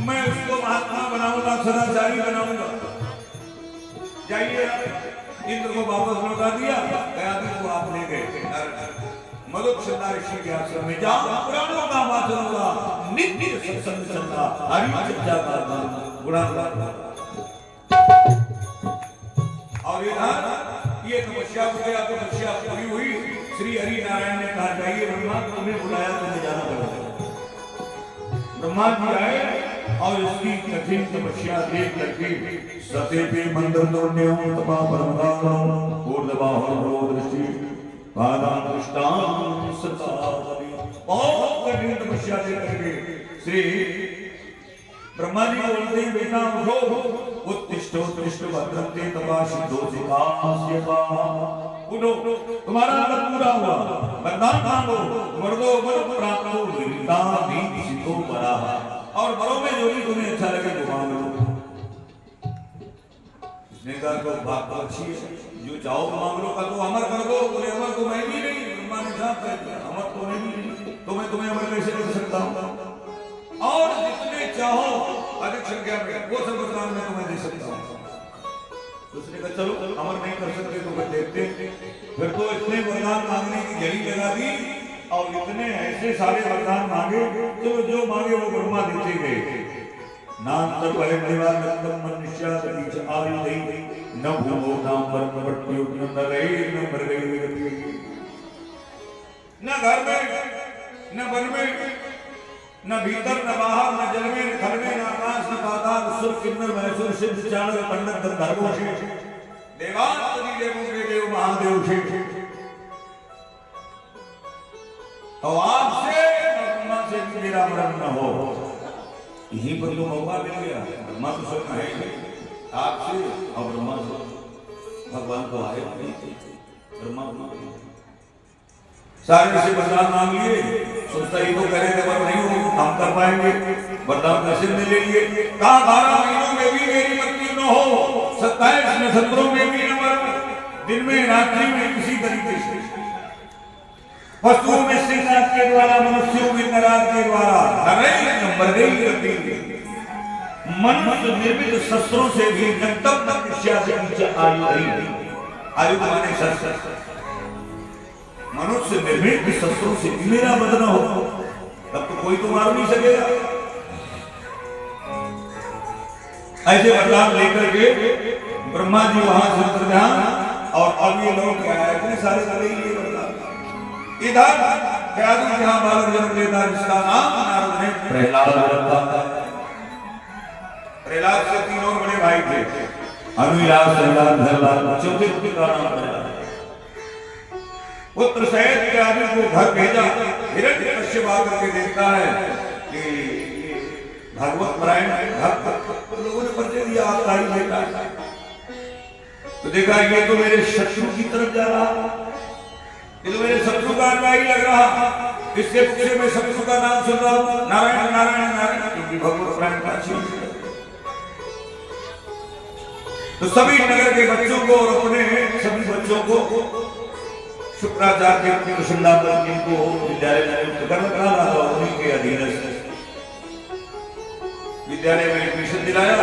मैं उसको महात्मा बनाऊंगा, सदाचारी बनाऊंगा। जाइए, इंद्र को वापस लौटा दिया, गया को आप ले गए मधुक्षता ऋषि के आश्रम में। जाओ पुराणों का वाचन होगा, नित्य सत्संग चलता, हरि चर्चा का पुराण। और इधर ये तपस्या हो गया, तपस्या पूरी हुई। श्री हरि नारायण ने कहा जाइए ब्रह्मा, तुम्हें बुलाया, तुम्हें जाना पड़ेगा। ब्रह्मा जी आए और इसकी कठिन तपस्या देख करके सते पे मंदर दोन्यों तपा परमदानों ऊर्ध्वाहरो दृष्टि पादान दृष्टान सतावरी। बहुत कठिन तपस्या देख करके श्री ब्रह्मा जी बोलते हैं, बेटा उठो, उत्तिष्ठ उत्तिष्ठ भद्रते तपा सिद्धोसिकास्य उठो, तुम्हारा व्रत पूरा हुआ, वरदान मांगो, वरदो वर प्राप्तो विद्या दीन सिद्धो बराह। और बड़ों में जो भी तुम्हें अच्छा लगे तो मांग लो। उसने कहा तो बात अच्छी है, जो चाहो मांग लो। का तो अमर कर दो। बोले अमर तो मैं भी नहीं। ब्रह्मा ने साफ कह दिया, अमर तो मैं भी नहीं, तो मैं तुम्हें अमर कैसे कर सकता हूँ? और जितने चाहो अधिक संख्या में वो सब वरदान मैं तुम्हें दे सकता हूँ। उसने कहा चलो अमर नहीं कर सकते तो मैं देखते। फिर तो इतने वरदान मांगने की जड़ी लगा दी और इतने ऐसे सारे वरदान मांगे, चलो जो मांगे वो ब्रह्मा देते गए। नाम तर भय निवार नंदन मनुष्य बीच आयु दई न भूमो नाम पर पट्टियो न रही न मर गई न घर में न वन में न भीतर न बाहर न जल में न खल में न आकाश न पाताल सुर किन्नर महसुर सिद्ध चाणक्य पंडित गंधर्वों से देवांतरी देवों के देव महादेव से। और आपसे ब्रह्मा से भी मेरा मरण न हो। यहीं पर जो मौका मिल गया, ब्रह्मा तो सब कहेंगे आपसे और ब्रह्मा से भगवान को आए ब्रह्मा सारे से वरदान मांग लिए, सोचता ये तो करे पर नहीं हो हम कर पाएंगे, वरदान कैसे में ले लिए। कहा 12 महीनों में भी मेरी मृत्यु न हो, 27 नक्षत्रों में भी न मरूं, दिन में रात्रि में किसी तरीके से, पशुओं में सिंहनाद के द्वारा, मनुष्यों में नराज के द्वारा मर गई। मनुष्य निर्मित शस्त्रों से भी जब तक से नीचे आयु नहीं, आयु माने शस्त्र, मनुष्य निर्मित शस्त्रों से मेरा वध न हो तब तो कोई तो मार नहीं सकेगा। ऐसे वरदान लेकर के ब्रह्मा जी वहां से ध्यान, और अब ये लोग क्या है इतने सारे चले ये वरदान। इधर प्रयागराज जहां बालक जन्म लेता है जिसका नाम नारद ने प्रहलाद रखा। प्रहलाद से 3 और बड़े भाई थे, अनुराग, प्रहलाद, धरलाद, चौथे पुत्र का नाम प्रहलाद। पुत्र सहित प्रयागराज को घर भेजा। हिरण्यकश्यप आकर के देखता है कि भागवत परायण भक्त लोगों ने परिचय दिया, आपका ही बेटा है। तो देखा ये तो मेरे शत्रु की तरफ जा रहा, ये तो मेरे शत्रु का अनुयायी लग रहा, इसके पीछे मैं शत्रु का नाम सुन रहा हूं, नारायण नारायण नारायण, क्योंकि भगवत परायण का अच्छी। तो सभी नगर के बच्चों को और अपने सभी बच्चों को शुक्राचार्य के प्रसन्नापन को विद्यालय में कर रहा था, उन्हीं के अधीन से विद्यालय में एडमिशन दिलाया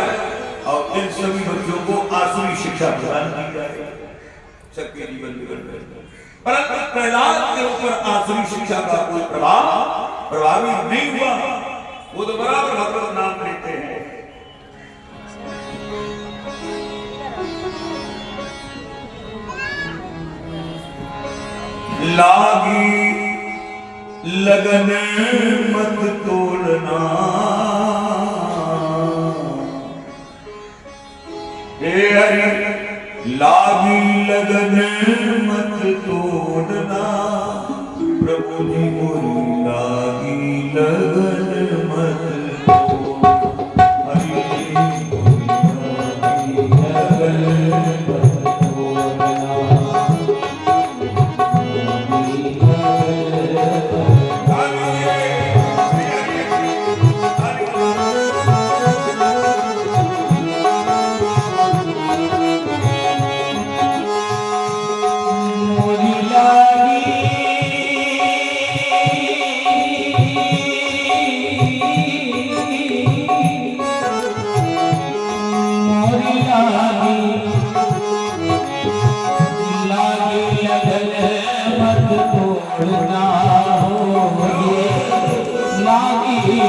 और इन सभी बच्चों को आसुरी शिक्षा प्रदान की जाए सबके जीवन में। परंतु प्रहलाद के ऊपर आसुरी शिक्षा का कोई प्रभावी नहीं हुआ, वो तो बराबर भगवत नाम लेते हैं। लागी लगन मत तोड़ना, हे हरि लागी लगन मत तोड़ना, प्रभु जी मोरी लागी लगन मत तोड़ना, हरि मोरी लागी लगन मत Yeah.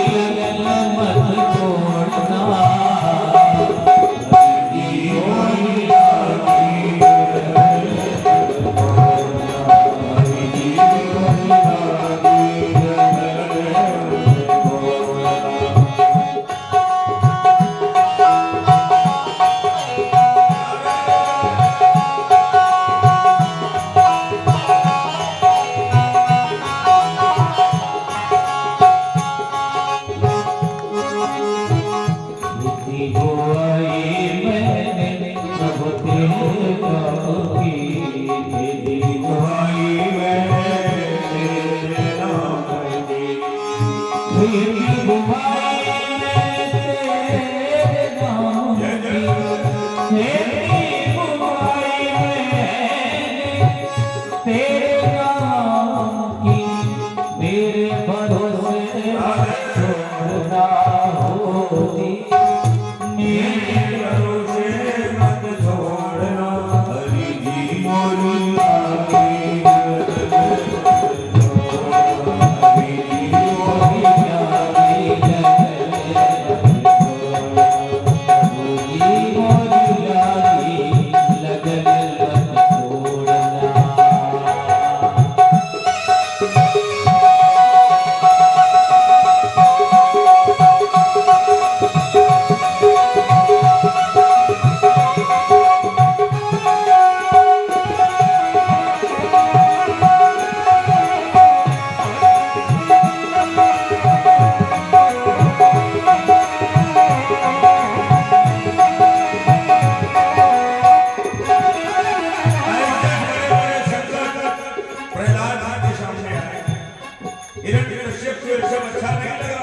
हिरण्यकश्यप को ये सब अच्छा नहीं लगा।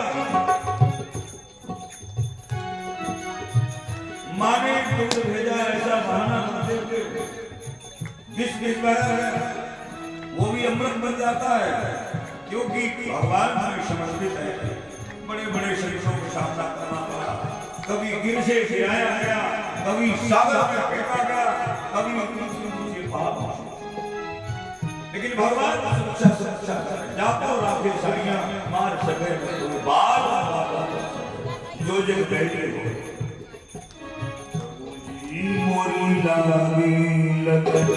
माँ ने दूध भेजा ऐसा बहाना करते हुए जिस वो भी अमृत बन जाता है, क्योंकि भगवान हमें समर्पित है। बड़े बड़े शरीरों का सामना करना पड़ा, कभी गिर से गिराया गया, कभी सागर में फेंका गया, कभी नीचे पहाड़, लेकिन भगवान सुरक्षा जातो राखे साइया मार सके तो बार जो जग बैठे हो मोरी लागी लगन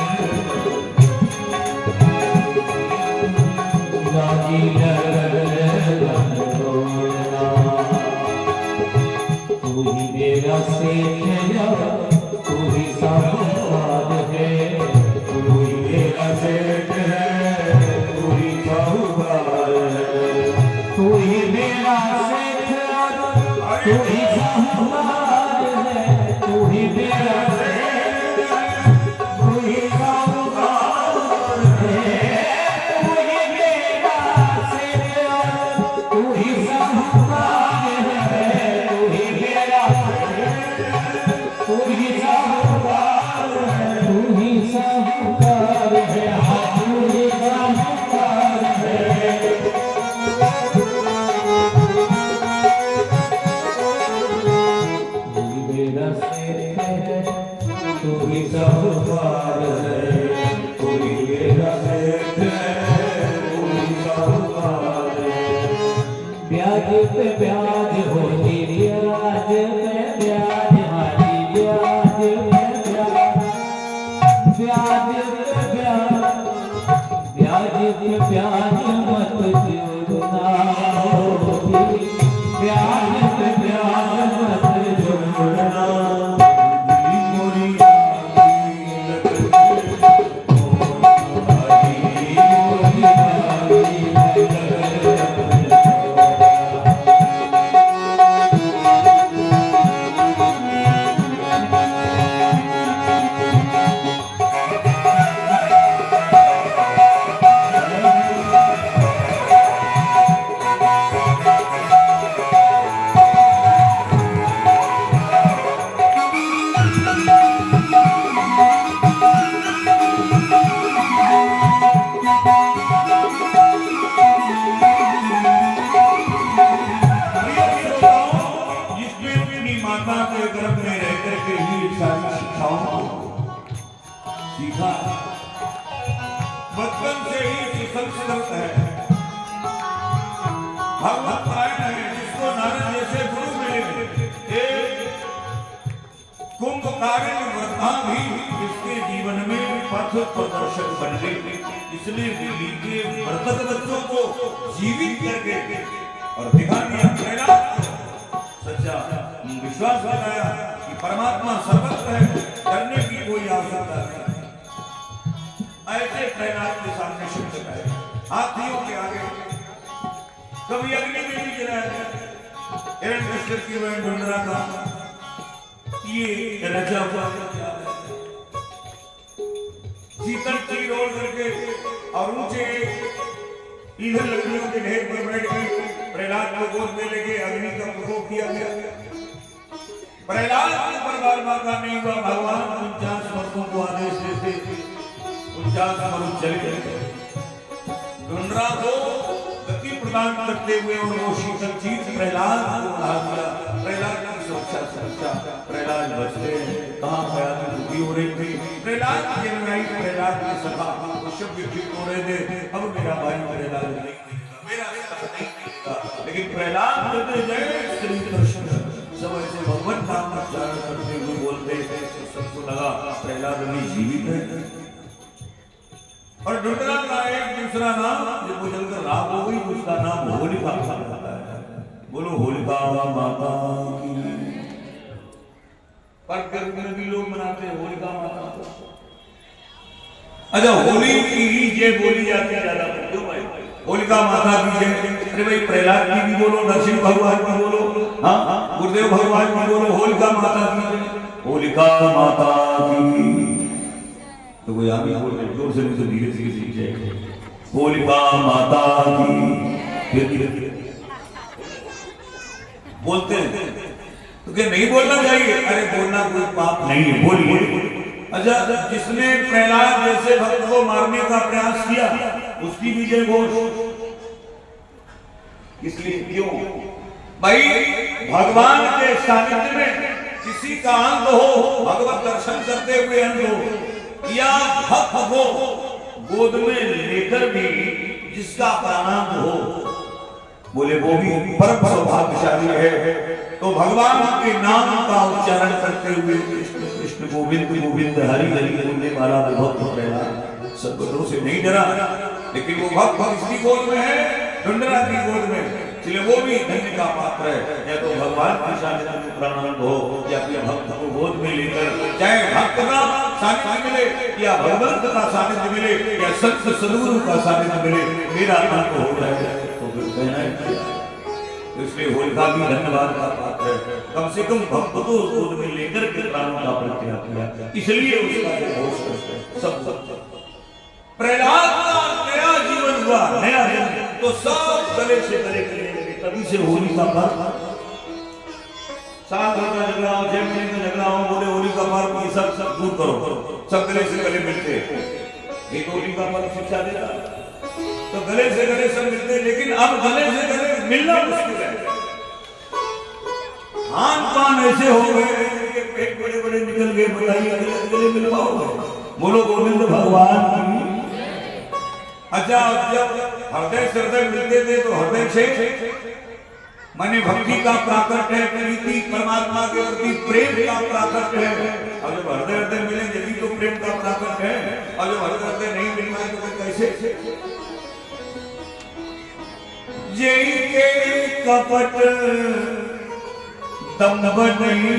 लागी लगन तू ही मेरा सेठ है, तू ही साहूकार है, तू ही मेरा सेठ है, तू ही साहूकार है, तू ही मेरा सेठ है, तू ही साहूकार है, तू ही मेरा ब्याज होती ब्याज में ब्याज हारी ब्याज में ब्याज ब्याज ब्याज ब्याज मत जोड़ना होती ब्याज ब्याज मत जोड़ना सीखा, बचपन से ही सुसंस्कृत है, भगवत पारायण है, जिसको नारद जैसे गुरु मिले। एक कुंभकारिणी वृद्धा भी इसके जीवन में पथ प्रदर्शक बन गई। इसलिए दिल्ली के मृतक बच्चों को जीवित करके और दिखा दिया, सच्चा विश्वास बनाया कि परमात्मा सर्वत्र है, करने की कोई आवश्यकता नहीं। ऐसे प्रहलाद के सामने शब्द कहे, हाथियों के आगे कभी अग्नि में भी गिराया। हिरण्यकश्यप की वह ढूंढ रहा था, ये रचा हुआ शीतल चीर ओढ़ करके और ऊंचे इधर लकड़ियों के ढेर पर बैठ गए। प्रहलाद को गोद में लेके अग्नि का प्रकोप किया गया। प्रहलाद पर बार माता नहीं हुआ। भगवान 49 वर्षों को आदेश देते, 49 वर्ष चले गए। ढूंढरा को गति प्रदान करते हुए और वो शीतल चीज प्रहलाद को उड़ा दिया। प्रहलाद की सुरक्षा प्रहलाद बचते कहाँ गया तो दुखी हो रही थी। प्रहलाद की लड़ाई प्रहलाद के सखा कश्यप युद्ध हो रहे थे। अब मेरा भाई प्रहलाद नहीं मिलेगा, मेरा नहीं मिलेगा, लेकिन प्रहलाद कहते जय श्री कृष्ण सब ऐसे भगवान नाम उच्चारण करते हुए बोलते थे। तो सबको लगा प्रहलाद अभी जीवित है। और ढूंढरा का एक दूसरा नाम जो बुझलकर राम हो गई, उसका नाम होलिका होता है। बोलो होलिका माता की। पर गर्मी में भी लोग मनाते हैं होलिका माता। अच्छा, होली की ही जय बोली जाती है ज्यादा, क्यों भाई? होलिका माता की जय। अरे भाई प्रहलाद की भी बोलो, नरसिंह भगवान की बोलो, हाँ गुरुदेव भगवान की बोलो, होलिका माता की, होलिका माता की। तो कोई आगे बोल रहे जोर से, मुझे धीरे धीरे सीख जाए। होलिका माता की। फिर बोलते हैं तो क्या नहीं बोलना चाहिए? अरे बोलना कोई पाप नहीं है, बोलिए। अच्छा, जिसने प्रहलाद जैसे भक्त को मारने का प्रयास किया उसकी भी जय घोष। इसलिए क्यों भाई, भगवान के सानिध्य में किसी का अंग हो, भगवत दर्शन करते हुए अंग हो, या भक्त हो गोद में लेकर भी जिसका प्राणांग हो, बोले वो भी परम सौभाग्यशाली है। तो भगवान के नाम का उच्चारण करते हुए कृष्ण कृष्ण गोविंद गोविंद हरि हरि बोलने वाला भक्त प्रहलाद सद्गुरु से नहीं डरा, लेकिन वो भक्त किसकी गोद में है? धुंधरा की गोद में, इसलिए वो भी धन्य का पात्र है। या तो भगवान के सानिध्य में प्राणांग हो, या फिर भक्त को गोद में लेकर, चाहे भक्त का सानिध्य मिले या भगवंत का सानिध्य मिले या संत सद्गुरु का सानिध्य मिले, मेरा अंग हो जाए तो फिर कहना है। इसलिए होलिका भी धन्यवाद का पात्र है, कम से कम भक्त को गोद में लेकर के प्राणों का परित्याग किया, इसलिए उसका जो घोष करते हैं सब। प्रहलाद का नया जीवन हुआ, नया जन्म, तो सब गले से गले करने लगे। तभी से होली का पर्व, 7 दिन का झगड़ा हो, 6 महीने का झगड़ा हो, बोले होली का पर्व ये सब दूर करो, सब गले से गले मिलते। एक होली का पर्व शिक्षा देता, तो गले से गले सब मिलते, लेकिन अब गले से गले मिलना मुश्किल है। खान पान ऐसे हो गए कि पेट बड़े बड़े निकल गए, बताइए गले मिल पाओगे? बोलो गोविंद भगवान की। अच्छा, जब हृदय से हृदय मिलते थे तो हृदय से माने भक्ति का प्राकट है, प्रीति परमात्मा के प्रति प्रेम का प्राकट है। और जब हृदय हृदय मिले यदि तो प्रेम का प्राकट है, और जब हृदय हृदय नहीं मिल पाए तो कैसे? जय के कपट दम्भ नहीं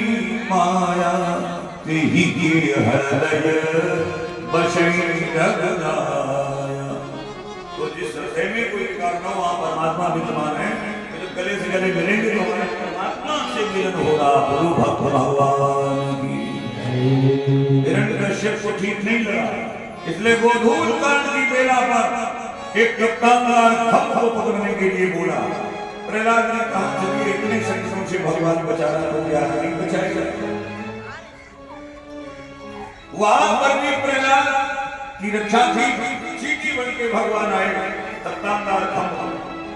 माया, तेहि के हृदय बसई रघुनाया। तो जिस हृदय में कोई कारण हो वहां परमात्मा विद्यमान है, तो जब गले से गले मिलेंगे तो हमारे परमात्मा से मिलन होगा। गुरु भक्त भगवान की। हिरण्यकश्यप को ठीक नहीं लगा, इसलिए गोधूल कांड की बेला पर एक कप्तानदार खप को पकड़ने के लिए बोला। प्रहलाद ने कहा, चलिए इतने संकटों से भगवान बचा रहा तो क्या नहीं बचाएगा? वहां पर भी प्रहलाद की रक्षा थी, चीटी बन के भगवान आए, कप्तानदार खप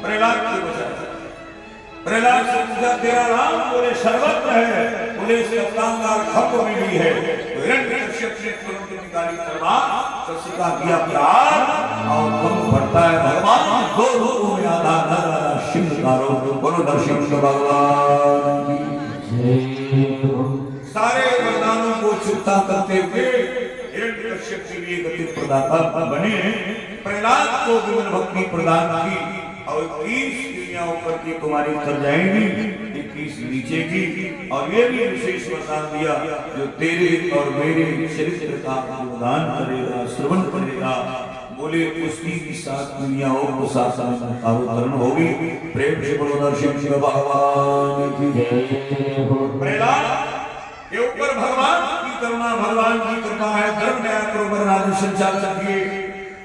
प्रहलाद को बचाया। प्रहलाद से पूछा, तेरा नाम? बोले सर्वत्र है। बोले इस कप्तानदार खप में भी है। तो हिरण्यकश्यप ने तुरंत निकाली तलवार, शस्त्र किया प्यार, और कम बढ़ता है भगवान दो रूपों में आधा नर शिव का रूप। बोलो नरसिंह भगवान की। सारे वरदानों को चुकता करते हुए हिरण्यकश्यप के लिए गति प्रदाता बने। प्रहलाद को विमल भक्ति प्रदान की, और 30 दुनिया ऊपर की तुम्हारी उतर जाएंगी, 21 नीचे की। और ये भी विशेष वरदान दिया, जो तेरे और मेरे चरित्र का अवदान करेगा, श्रवण करेगा, बोले उसकी भी 7 दुनियाओं को साथ अवतरण होगी। प्रेम से बोलो नरसिंह भगवान की जय। प्रहलाद के ऊपर भगवान की करुणा, भगवान की कृपा है। धर्म न्याय करो, राज्य संचालन किए।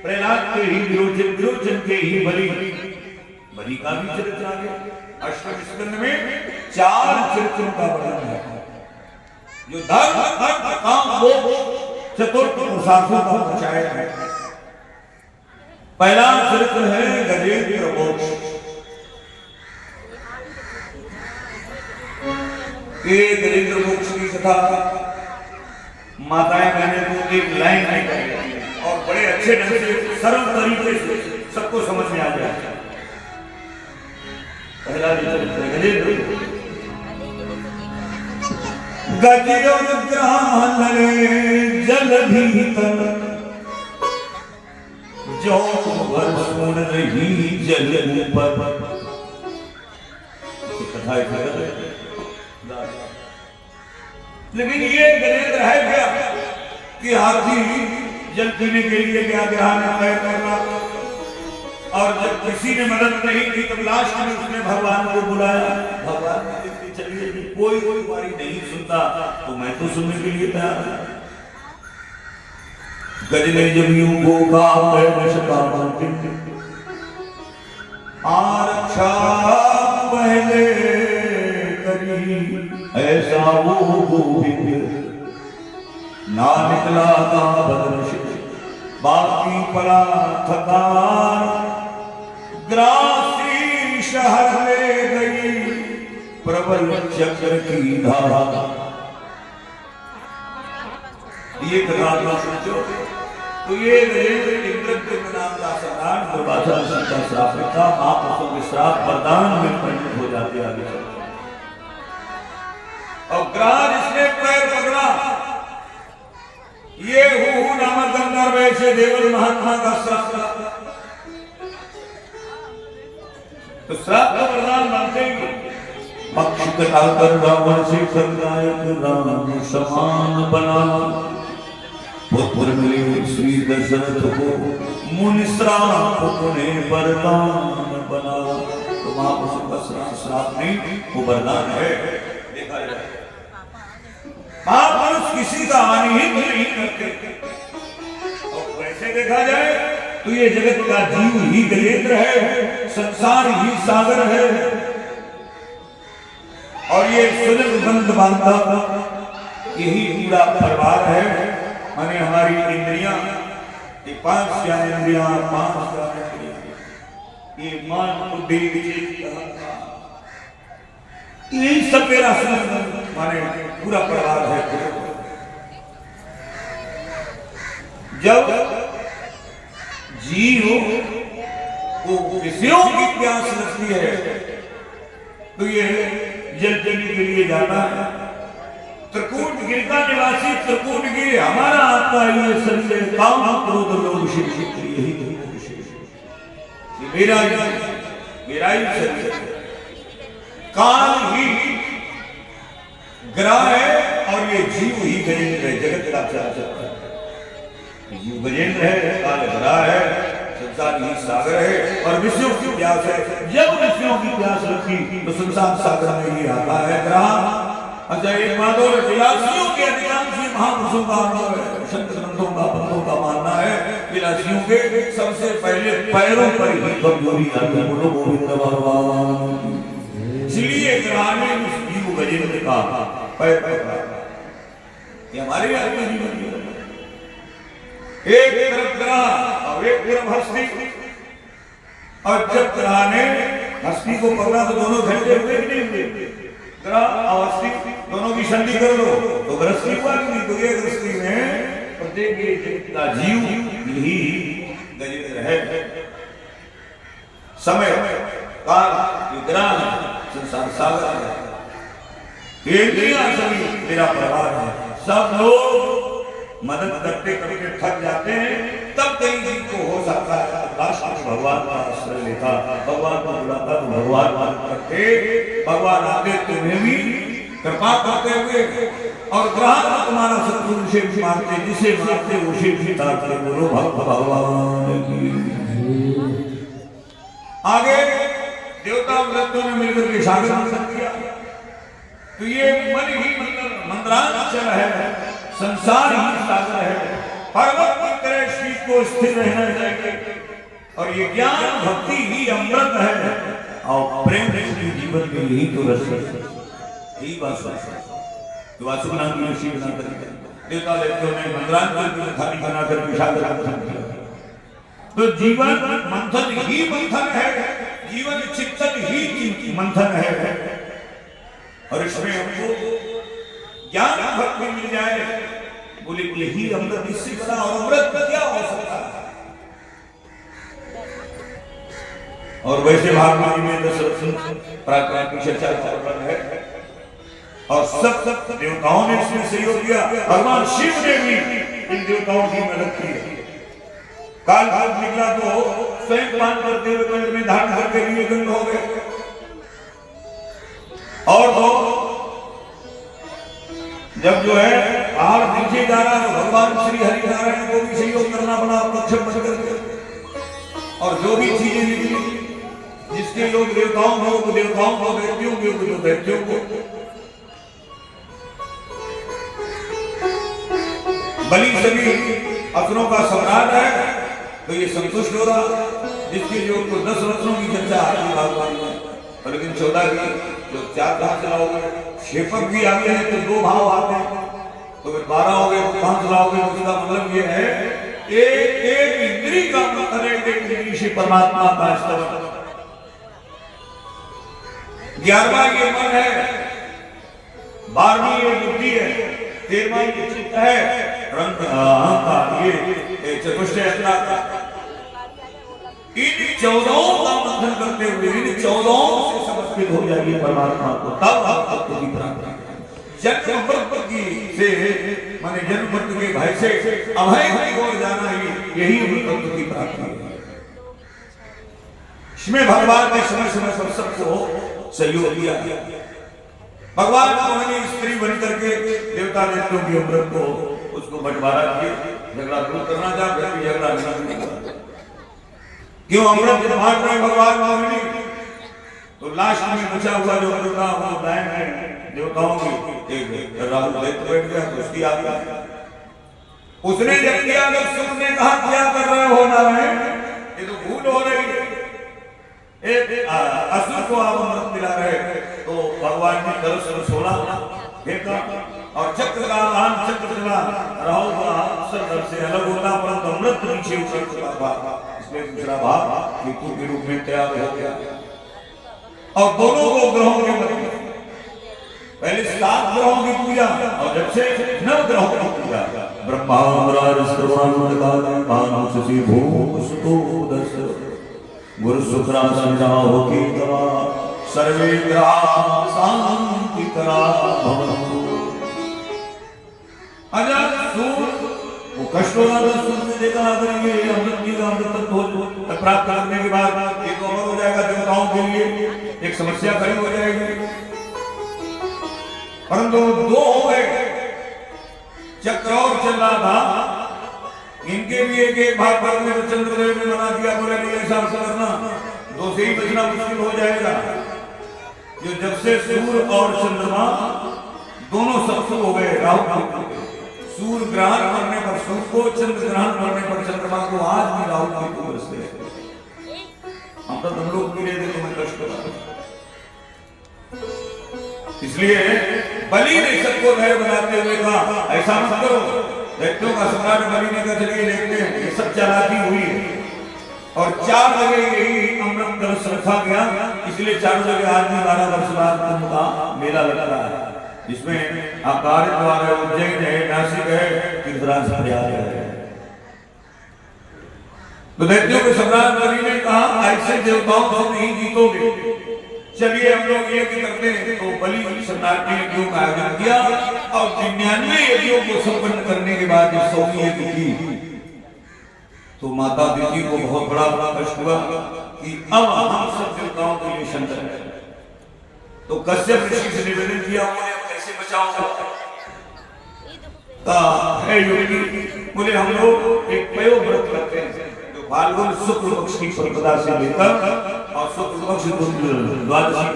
प्रहलाद के ही विरोचन के ही बलि का भी चरित्र आ गया। अष्टम स्कंद में 4 चरित्रों का वर्णन है, जो धर्म अर्थ काम मोक्ष चतुर्थ पुरुषार्थों का बचाया है। पहला चरित्र है गजेंद्र मोक्ष। ये गजेंद्र मोक्ष की कथा माताएं बहनें को एक लाइन में कहेंगी और बड़े अच्छे ढंग से सरल तरीके से सबको समझ में आ जाए। पहला गजेंद्र जल भीतर जो सुन रही जल पर। कथा लेकिन ये गजेंद्र है क्या कि हाथी जल पीने के लिए क्या ध्यान तय करना, और जब किसी ने मदद नहीं की तब लास्ट में उसने भगवान को बुलाया। भगवान ने चलिए कोई तुम्हारी नहीं सुनता तो मैं तो सुनने के लिए तैयार हूं। गज ने जब यूं को का आरक्ष ना निकला का बदल बाकी पड़ा थकान, ग्रासी शहर ले गई प्रबल चक्र की धारा। ये कथा सोचो तो ये इंद्र के नाम का सम्राट दुर्वासा ऋषि का श्राप था। महापुरुषों के श्राप वरदान में परिणत हो जाते आगे चलते। और ग्रह जिसने पैर पकड़ा, ये हूँ नामक गंधर्व ऐसे देवल महात्मा का श्राप था। तो श्राप का वरदान मानते ही पक्ष कटाकर रावण से खलनायक राम समान बना। पुत्र मिले श्री दशरथ को मुनि श्राप उन्हें वरदान बना। तो महापुरुषों का श्राप नहीं, वो वरदान है। देखा जाए महापुरुष किसी का हानि नहीं करते। और वैसे देखा जाए तो ये जगत का जीव ही गजेंद्र है, संसार ही सागर है। और ये सुजन बंद बांधा यही पूरा परिवार है। माने हमारी इंद्रियां, ये 5 ज्ञानेंद्रियां, 5 ज्ञानेंद्रियां, ये मन बुद्धि यही सब मेरा माने पूरा परिवार है। जब जीव को विषयों की प्यास लगती है तो ये जल पीने के लिए जाता है। त्रिकूटगिरि का निवासी त्रिकूटगिरि हमारा आत्मा ये संजय काम क्रोध लोभ शिव यही मेरा ही शरीर काल ही ग्रह है और ये जीव ही गजेंद्र है। जगत का चक्र जीव गजेंद्र है, काल ग्रह है, संसार ही सागर है और विषयों की प्यास है। जब विषयों की प्यास लगती तो संसार सागर में ही आता है ग्रह। अच्छा एक बात और, विलासियों के अधिकांश महापुरुषों का संत ग्रंथों का पंथों का मानना है विलासियों के सबसे पहले पैरों पर ही कमजोरी आती है। बोलो गोविंद भगवान। इसलिए ग्रह ने उस जीव गजेंद्र का पैर पकड़ा। ये हमारे आत्मा जीवन की एक तरफ ग्रह और एक तरफ हस्ती। और जब ग्रह ने हस्ती को पकड़ा तो दोनों घंटे हुए कि नहीं हुए? ग्रह और हस्ती दोनों की संधि कर लो तो गृहस्थी हुआ कि नहीं? तो ये गृहस्थी में प्रत्येक का जीव ही गजेंद्र है। समय काल ग्रह संसार सागर है। इंद्रियां सभी मेरा परिवार है। सब लोग मदद करते करते थक जाते हैं, तब कहीं जीव को हो सकता है भगवान का आश्रय लेता, भगवान को बुलाता तो भगवान मदद करते, भगवान आते तुम्हें भी कृपा करते हुए। और ग्रह तुम्हारा शत्रु से भी मारते, जिसे मारते उसे भी तारते। बोलो भक्त भगवान की। आगे देवता वृत्तों ने मिलकर के सागर मंथन किया तो ये मन ही मंत्रांचल है, संसार ही सागर है। पर्वत की तरह शीत को स्थिर रहना चाहिए। और ये ज्ञान भक्ति ही अमृत है और प्रेम की जीवन के यही तो रस यही बात तो वासुनाथ की ऋषि बनाकर देवता देवताओं ने मंत्रांचल की खाली बनाकर सागर मंथन किया। तो जीवन मंथन ही मंथन है, जीवन चिंतन ही मंथन है। और इसमें हमको ज्ञान भक्ति मिल जाए, बोले यही अमृत, इससे बड़ा और अमृत क्या हो सकता है। और वैसे भागवत में दशरथ प्राकृत की चर्चा है और सब देवताओं ने इसमें सहयोग दिया। भगवान शिव ने भी इन देवताओं की मदद की। काल भाग निकला तो स्वयं पान करते हुए कंठ में धारण करके लिए गंध हो गए। और तो जब जो है बाहर नीचे जा रहा है तो भगवान श्री हरि नारायण को भी सहयोग करना पड़ा पक्षम बन करके। और जो भी चीजें निकली जिसके लोग देवताओं को देवताओं को, व्यक्तियों को व्यक्तियों को, बलि सभी असुरों का सम्राट है तो ये संतुष्ट हो रहा। जिसके जो 10 रत्नों की चर्चा आती है भगवान में, लेकिन 14 की जो 4 कहां से लाओगे? क्षेपक भी आते हैं तो 2 भाव आते हैं। तो फिर 12 हो गए, 5 लाओगे, तो उसका मतलब ये है एक एक इंद्री का मतलब एक इंद्री से परमात्मा का स्तवन। 11वां ये मन है, 12वीं ये बुद्धि है, 13वां ये चित्त है, अहंकार ये चतुष्टय का। इन 14 का मंथन करते हुए इन 14 से समर्पित हो जाइए परमात्मा को, तब आप तत्व की प्राप्ति। जन्म मृत्यु की से माने जन्म मृत्यु के भय से अभय की ओर जाना ही यही तत्व की प्राप्ति है। इसमें भगवान ने समय समय पर सबको सहयोग दिया। भगवान मोहिनी स्त्री बन करके देवता देवताओं की अमृत को उसको बंटवारा किए, झगड़ा दूर करना चाहते, झगड़ा नहीं। क्यों अमृत बांट रहे भगवान मोहिनी? तो लास्ट में बचा हुआ जो अमृता वो लाइन है देवताओं की, एक राहु दैत्य बैठ गया तो उसकी आ गया। उसने जब किया तो सुन ने कहा क्या कर रहे हो नारायण, ये तो भूल हो रही है, एक असुर को आप अमृत दिला रहे। तो भगवान ने कलश में 16 फेंका और चक्र का आन चक्र चला, राहु का अक्सर से अलग होता परंतु अमृत नीचे उतर चुका था। इसमें दूसरा भाव केतु के रूप में तैयार हो गया और दोनों को ग्रहों के मध्य पहले 7 ग्रहों की पूजा और जब से 9 ग्रहों की पूजा। ब्रह्मा भानुषि भूसुतो दश गुरु शुक्रासन होके तवा सर्वे ग्रहा शांति करा भवन्तु। वो कष्ट होगा तो सूर्य देखा अगर ये अमृत की का अमृत प्राप्त करने के बाद एक अमर हो जाएगा देवताओं के लिए, एक समस्या खड़ी हो जाएगी। परंतु 2 हो गए, चक्र और चल रहा था, इनके भी एक भाग पर में चंद्रदेव ने बना दिया, बोले नहीं ऐसा करना, 2 से ही बचना मुश्किल हो जाएगा। जो जब से सूर्य और चंद्रमा दोनों शत्रु हो गए, राहु सूर्य ग्रहण करने पर सूर्य को, चंद्र ग्रहण करने पर चंद्रमा को, आज भी राहु की बरसते हम तो हम लोग गिरे थे तुम्हें कष्ट होता। इसलिए बलि ने सबको धैर्य बनाते हुए कहा ऐसा मत करो। दैत्यों का सम्राट बलि ने कहा चलिए देखते हैं, ये सब चालाकी हुई है और 4 जगह यही अमृत कलश रखा गया, इसलिए 4 जगह आज भी 12 वर्ष बाद कुंभ का मेला लग रहा है, जिसमें आकार द्वार है, उज्जैन है, नासिक है, तीर्थराज प्रयाग है। तो दैत्यों के सम्राट बलि ने कहा ऐसे देवताओं को नहीं जीतोगे, चलिए हम लोग यज्ञ करते हैं। तो बलि सम्राट ने यज्ञों का आयोजन किया और 99 यज्ञों को संपन्न करने के बाद जब 100वीं यज्ञ की तो माता देवी को बहुत बड़ा कष्ट हुआ कि अब हम सब देवताओं के लिए संकट है। तो कश्यप ऋषि से निवेदन किया, उन्हें कैसे बचाऊंगा? है योगी बोले हम लोग एक पयो व्रत करते हैं जो फाल्गुन शुक्ल पक्ष की प्रतिपदा से लेकर और शुक्ल पक्ष द्वादशी,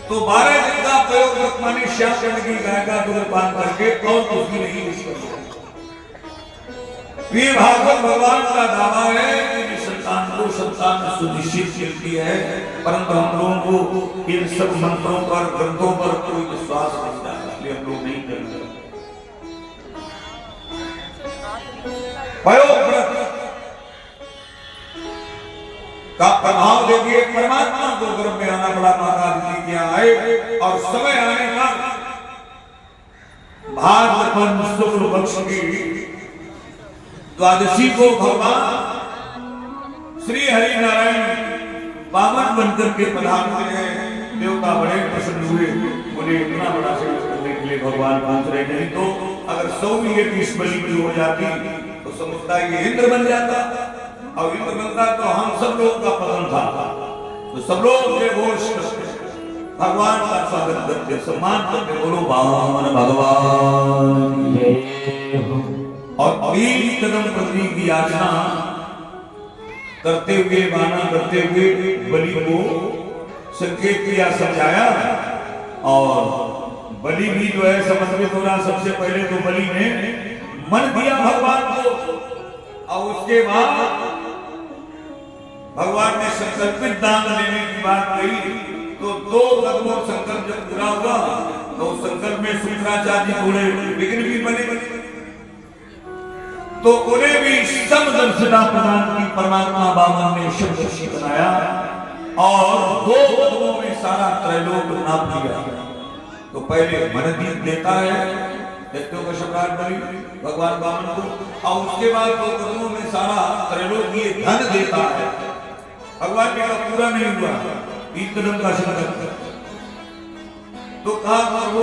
तो 12 दिन का पयो व्रत माने श्याम चंद्र की गाय का दूध पान करके और कुछ भी नहीं यूज। ये भागवत भगवान का दावा है कि संतान को संतान सुनिश्चित मिलती है, परंतु हम लोगों को इन सब मंत्रों पर, ग्रंथों पर कोई विश्वास नहीं था, इसलिए हम लोग नहीं करते। पयोव्रत का प्रभाव देखिए, परमात्मा को गर्भ में आना पड़ा, माता जी के आए और समय आने पर भाद्रपद शुक्ल पक्ष की द्वादशी को भगवान श्री हरि नारायण बामन बनकर के पधारते हैं। देवता बड़े प्रसन्न हुए, बोले इतना बड़ा सेवा करने के लिए भगवान पहुंच रहे, नहीं तो अगर 100वीं यज्ञ इस बलि की हो जाती तो समुदाय ये इंद्र बन जाता और इंद्र बनता तो हम सब लोग का पतन था। तो सब लोग के घोष भगवान का स्वागत करते, सम्मान करते, बोलो बामन भगवान और 3 कदम पृथ्वी की याचना करते हुए, माना करते हुए बलि को संकेत किया, समझाया और बलि भी जो है समर्पित हो रहा। सबसे पहले तो बलि ने मन दिया भगवान को और उसके बाद भगवान ने संकल्पित दान लेने की बात कही। तो 2 कदमों संकल्प जब पूरा हुआ तो संकल्प में शुक्राचार्य जी थोड़े विघ्न भी बने, तो उन्हें भी समदर्शना प्रदान की। परमात्मा बामन ने शिवदर्शी बनाया और 2 पदों में सारा त्रैलोक नाप दिया। तो पहले मन दीप देता है दैत्यों का सम्राट बलि भगवान बामन को, और उसके बाद 2 पदों में सारा त्रैलोकीय धन देता है। भगवान का पूरा नहीं हुआ, 3 कदम का संकल्प। तो कहा प्रभु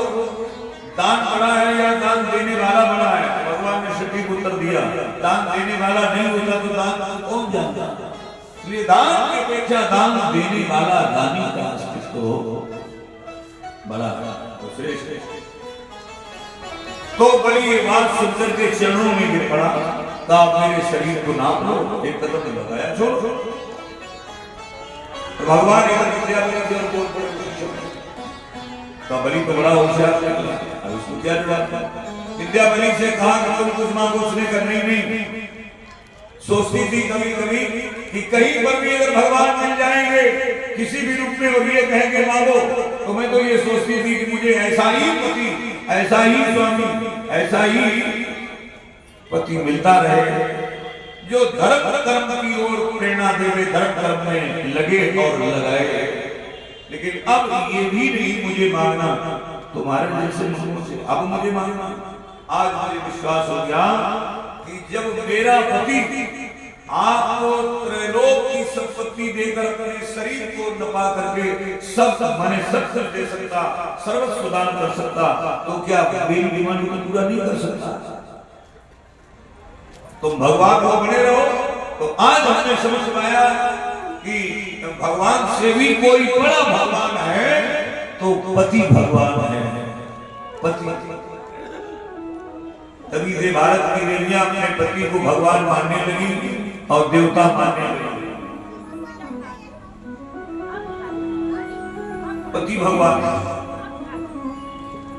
दान बड़ा है या दान देने वाला बड़ा है? भगवान ने सटीक उत्तर दिया, दान देने वाला नहीं होता तो दान कौन जानता। इसलिए दान की अपेक्षा दान देने वाला दानी का अस्तित्व बड़ा तो श्रेष्ठ। तो बड़ी ये बात सुनकर के चरणों में गिर पड़ा, कहा मेरे शरीर को नाप लो। 1 कदम लगाया, छोड़ो। तो भगवान का बलि तो बड़ा होशियार निकला। अब उसको क्या जवाब? विद्याबली से कहा कि तुम कुछ मांगो, उसने करनी नहीं। सोचती थी कभी कभी कि कहीं पर भी अगर भगवान मिल जाएंगे किसी भी रूप में और ये कहेंगे मांगो, तो मैं तो ये सोचती थी कि मुझे ऐसा ही पति, ऐसा ही स्वामी, ऐसा ही पति मिलता रहे जो धर्म कर्म की ओर प्रेरणा देवे, धर्म कर्म में लगे और लगाए। लेकिन अब ये भी नहीं मुझे मांगना तुम्हारे जैसे लोगों से, अब मुझे मांगना। आज मुझे विश्वास हो गया कि जब मेरा पति आपको त्रैलोक की संपत्ति देकर अपने शरीर को नपा करके सब माने सब दे सकता, सर्वस्व दान कर सकता, तो क्या मेरी डिमांड को पूरा नहीं कर सकता? तुम भगवान को बने रहो। तो आज हमने समझ पाया कि भगवान से भी कोई बड़ा भगवान है तो पति भगवान है। पति तभी से भारत की देवियां अपने पति को भगवान मानने लगी और देवता मानने लगी। पति भगवान।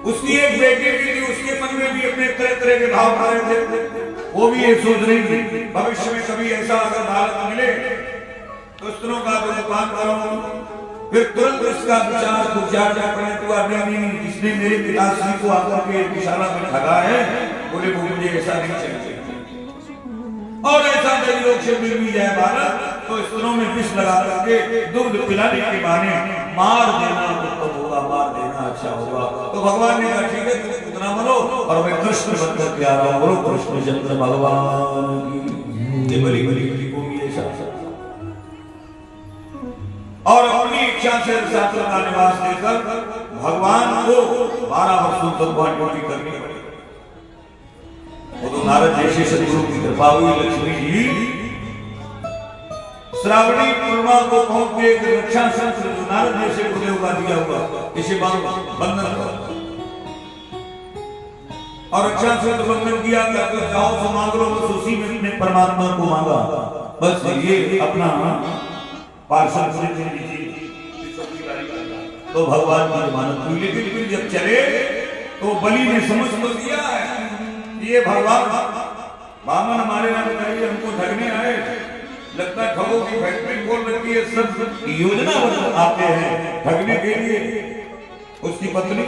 उसकी एक बेटी भी थी, उसके मन में भी अपने तरह तरह के भाव आ रहे थे। वो भी ये सोच रही थी भविष्य में कभी ऐसा अगर भारत मिले तो स्त्रों का तो दुकान करूं। फिर तुरंत इसका विचार नहीं, इसने मेरे पिताश्री को आकर के विशाला में ठगा है, बोले वो मुझे ऐसा नहीं चाहिए। और ऐसा कई लोग से मिल भी जाए भारत तो स्त्रों में विष लगा करके दूध पिलाने के बहाने मार देना उत्तम होगा, मार देना अच्छा होगा। तो भगवान ने कहा ठीक है तुम उतना मरो और मैं कृष्ण बन करके आ रहा हूँ। बोलो कृष्ण चंद्र भगवान की। ये बड़ी बड़ी बड़ी को भी ऐसा और अपनी इच्छा से शास्त्र का निवास देकर भगवान को 12 वर्षों तक भगवान ड्यूटी करनी पड़ी। वो तो नारद जैसे सदगुरु की कृपा हुई। लक्ष्मी जी श्रावणी पूर्णिमा को पहुंच के रक्षा शस्त्र जो नारद जैसे खुले हुआ दिया हुआ इसे बंधन और रक्षा शस्त्र बंधन किया। जाओ तो मांग लो, बस उसी में परमात्मा को मांगा। बस ये अपना पार्षद तो भगवान की जमानत हुई। लेकिन फिर जब चले तो बलि ने समझ तो दिया है ये भगवान बामन हमारे नाम करिए, हमको ठगने आए। लगता है ठगों की फैक्ट्री खोल रखी है, सब योजना बना आते हैं ठगने के लिए। उसकी पत्नी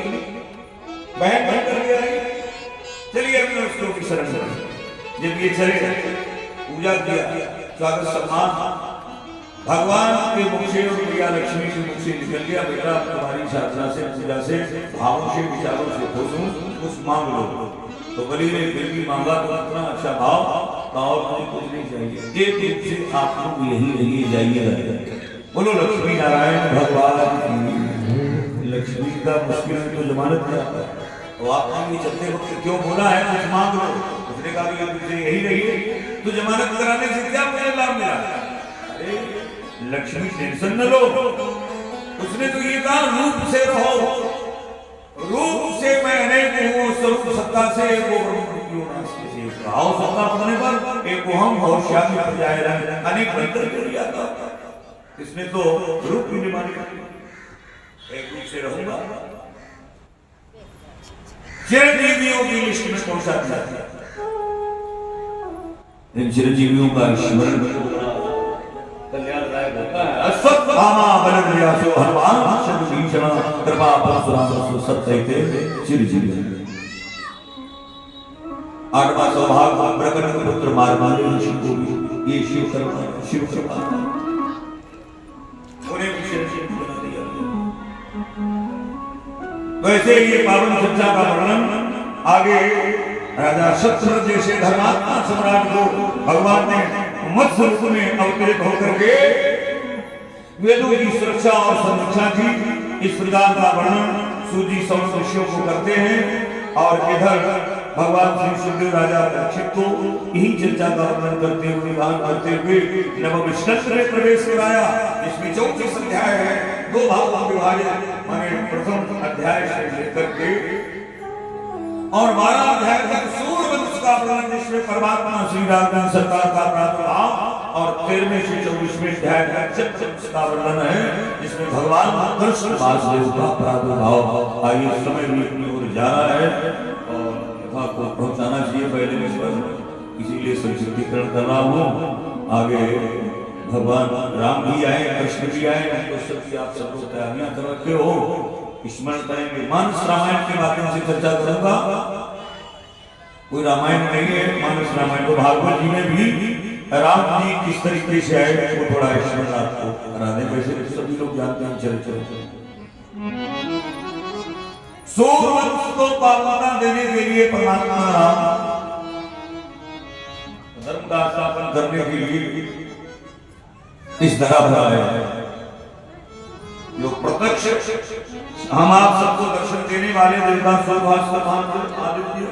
बहन बन कर आई, चलिए हमने उसको की शरण ली। जब ये चले पूजा किया, स्वागत सम्मान भगवान के मुख से और प्रिया लक्ष्मी के मुख से निकल गया, बेटा तुम्हारी साधना से पूजा से भावों से विचारों से खुश हूं, कुछ मांग लो। तो बलि ने फिर भी मांगा तो इतना अच्छा भाव और मुझे कुछ नहीं चाहिए, एक रूप से आप लोग यही रहिए जाइए। बोलो लक्ष्मी नारायण भगवान की। लक्ष्मी का मुश्किल तो जमानत क्या है, तो आपने ये चलते वक्त क्यों बोला है कुछ मांग लो? उसने कहा कि यही रहिए, तो जमानत कराने से क्या मुझे लाभ मिला? अरे लक्ष्मी टेंशन न लो, उसने तो ये कहा रूप से रहो, रूप से मैं अनेक हूँ, स्वरूप सत्ता से वो भाव सत्ता पढ़ने पर एक हम और श्याम अनेक मंत्र कर दिया था। इसने तो रूप भी निभाने एक रूप से रहूंगा। चिरंजीवियों की लिस्ट में पहुंचा दिया। इन चिरंजीवियों का स्मरण कल्याणदायक होता है। कामा बल व्यासो हनुमान शतभीषण कृपा परशुराम सत्य चिर चिर। आठवां सौभाग्य प्रकट पुत्र मार्कंडेय ऋषि को भी ये शिव कृपा उन्हें विशेष बना दिया। वैसे ये पावन चर्चा का वर्णन आगे राजा शतरथ जैसे धर्मात्मा सम्राट को भगवान ने मत्स्य रूप में अवतरित होकर के वेदों की सुरक्षा और संरक्षा की इस प्रकार का वर्णन सूजी सौ ऋषियों को करते हैं। और इधर भगवान श्री सुखदेव राजा परीक्षित को यही चर्चा का वर्णन करते हुए गान करते हुए नवविष्णु में प्रवेश कराया। इसमें 34 अध्याय है, 2 भागों में विभाजित। माने प्रथम अध्याय से लेकर के और 12 अध्याय तक सूर्यवंश का वर्णन, जिसमें परमात्मा श्री राम सरकार का प्रादुर्भाव और 13वें से 24वें अध्याय तक चतुर्वंश का वर्णन है, जिसमें भगवान कृष्ण वासुदेव का प्रादुर्भाव। आइए समय भी अपनी ओर जा रहा है और कथा को पहुंचाना चाहिए पहले में पर, इसीलिए संक्षिप्तीकरण कर रहा हूँ। आगे भगवान राम भी आए, कृष्ण भी आए, तो सबसे आप सब लोग तैयारियां कर रखे हो, स्मरण करेंगे। मानस रामायण के माध्यम से चर्चा करूंगा। कोई रामायण नहीं है, मानस रामायण को भागवत जी में भी राम जी किस तरीके से आए वो थोड़ा स्मरण आपको करा दें। वैसे सभी लोग जानते हैं चरित्र। सूर्यवंश को पावनता देने के लिए परमात्मा राम धर्म का स्थापन करने के लिए इस धरा भरा है। जो प्रत्यक्ष हम आप सबको दर्शन देने वाले देवता सूर्य आदित्य,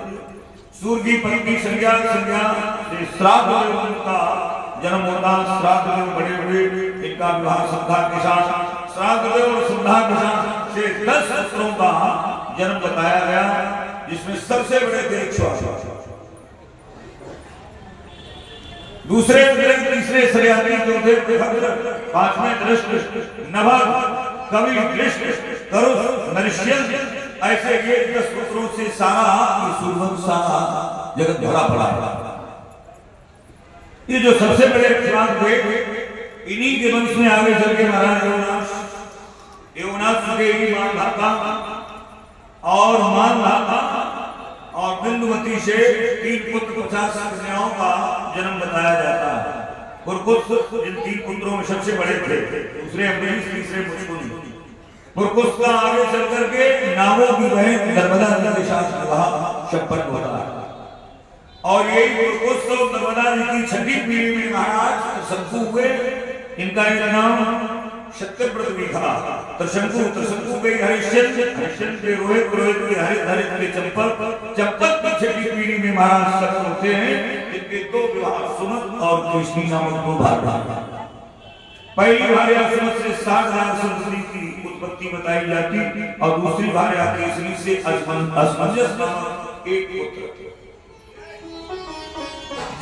सूर्य की पत्नी संज्ञा से श्राद्ध का जन्म होता। श्राद्ध में बड़े हुए इनका विवाह श्रद्धा के साथ, श्राद्ध और श्रद्धा के साथ से 10 पुत्रों का जन्म बताया गया, जिसमें सबसे बड़े थे इक्ष्वाकु, दूसरे तीसरे श्रेयानी, चौथे भद्र, 5वें दृष्ट, नभग, कवि, कृष्ण, करुष, नरिष्यन, ऐसे ये 10 पुत्रों से सारा ये सूर्यवंश सारा जगत भरा पड़ा है। ये जो सबसे बड़े इक्ष्वाकु थे, इन्हीं के वंश में आगे चल के महाराज योगनाथ की मानधाता और मानधाता और बिंदुवती से 3 पुत्र 50 कन्याओं का जन्म बताया जाता है। पुरकुस इन 3 पुत्रों में सबसे बड़े थे, दूसरे अम्बरीश, तीसरे मुचकुंद। पुरकुस का आगे चल करके नागों की बहन नर्मदा नदी के साथ विवाह संपन्न होता है। और यही पुरकुस तो नर्मदा नदी की 6वीं पीढ़ी में महाराज शंकु हुए। इनका एक नाम शतव्रत भी था। त्रिशंकु के हरिश्चंद्र के रोहित के हरित के चंपक की 6वीं पीढ़ी में महाराज शक्त होते हैं। इनके 2 विवाह सुमत और कृष्णी नामक 2 भार्या। पहली भार्या सुमत से 60,000 संतति की उत्पत्ति बताई जाती और दूसरी भार्या केसरी से असमंजस नामक 1 पुत्र थे।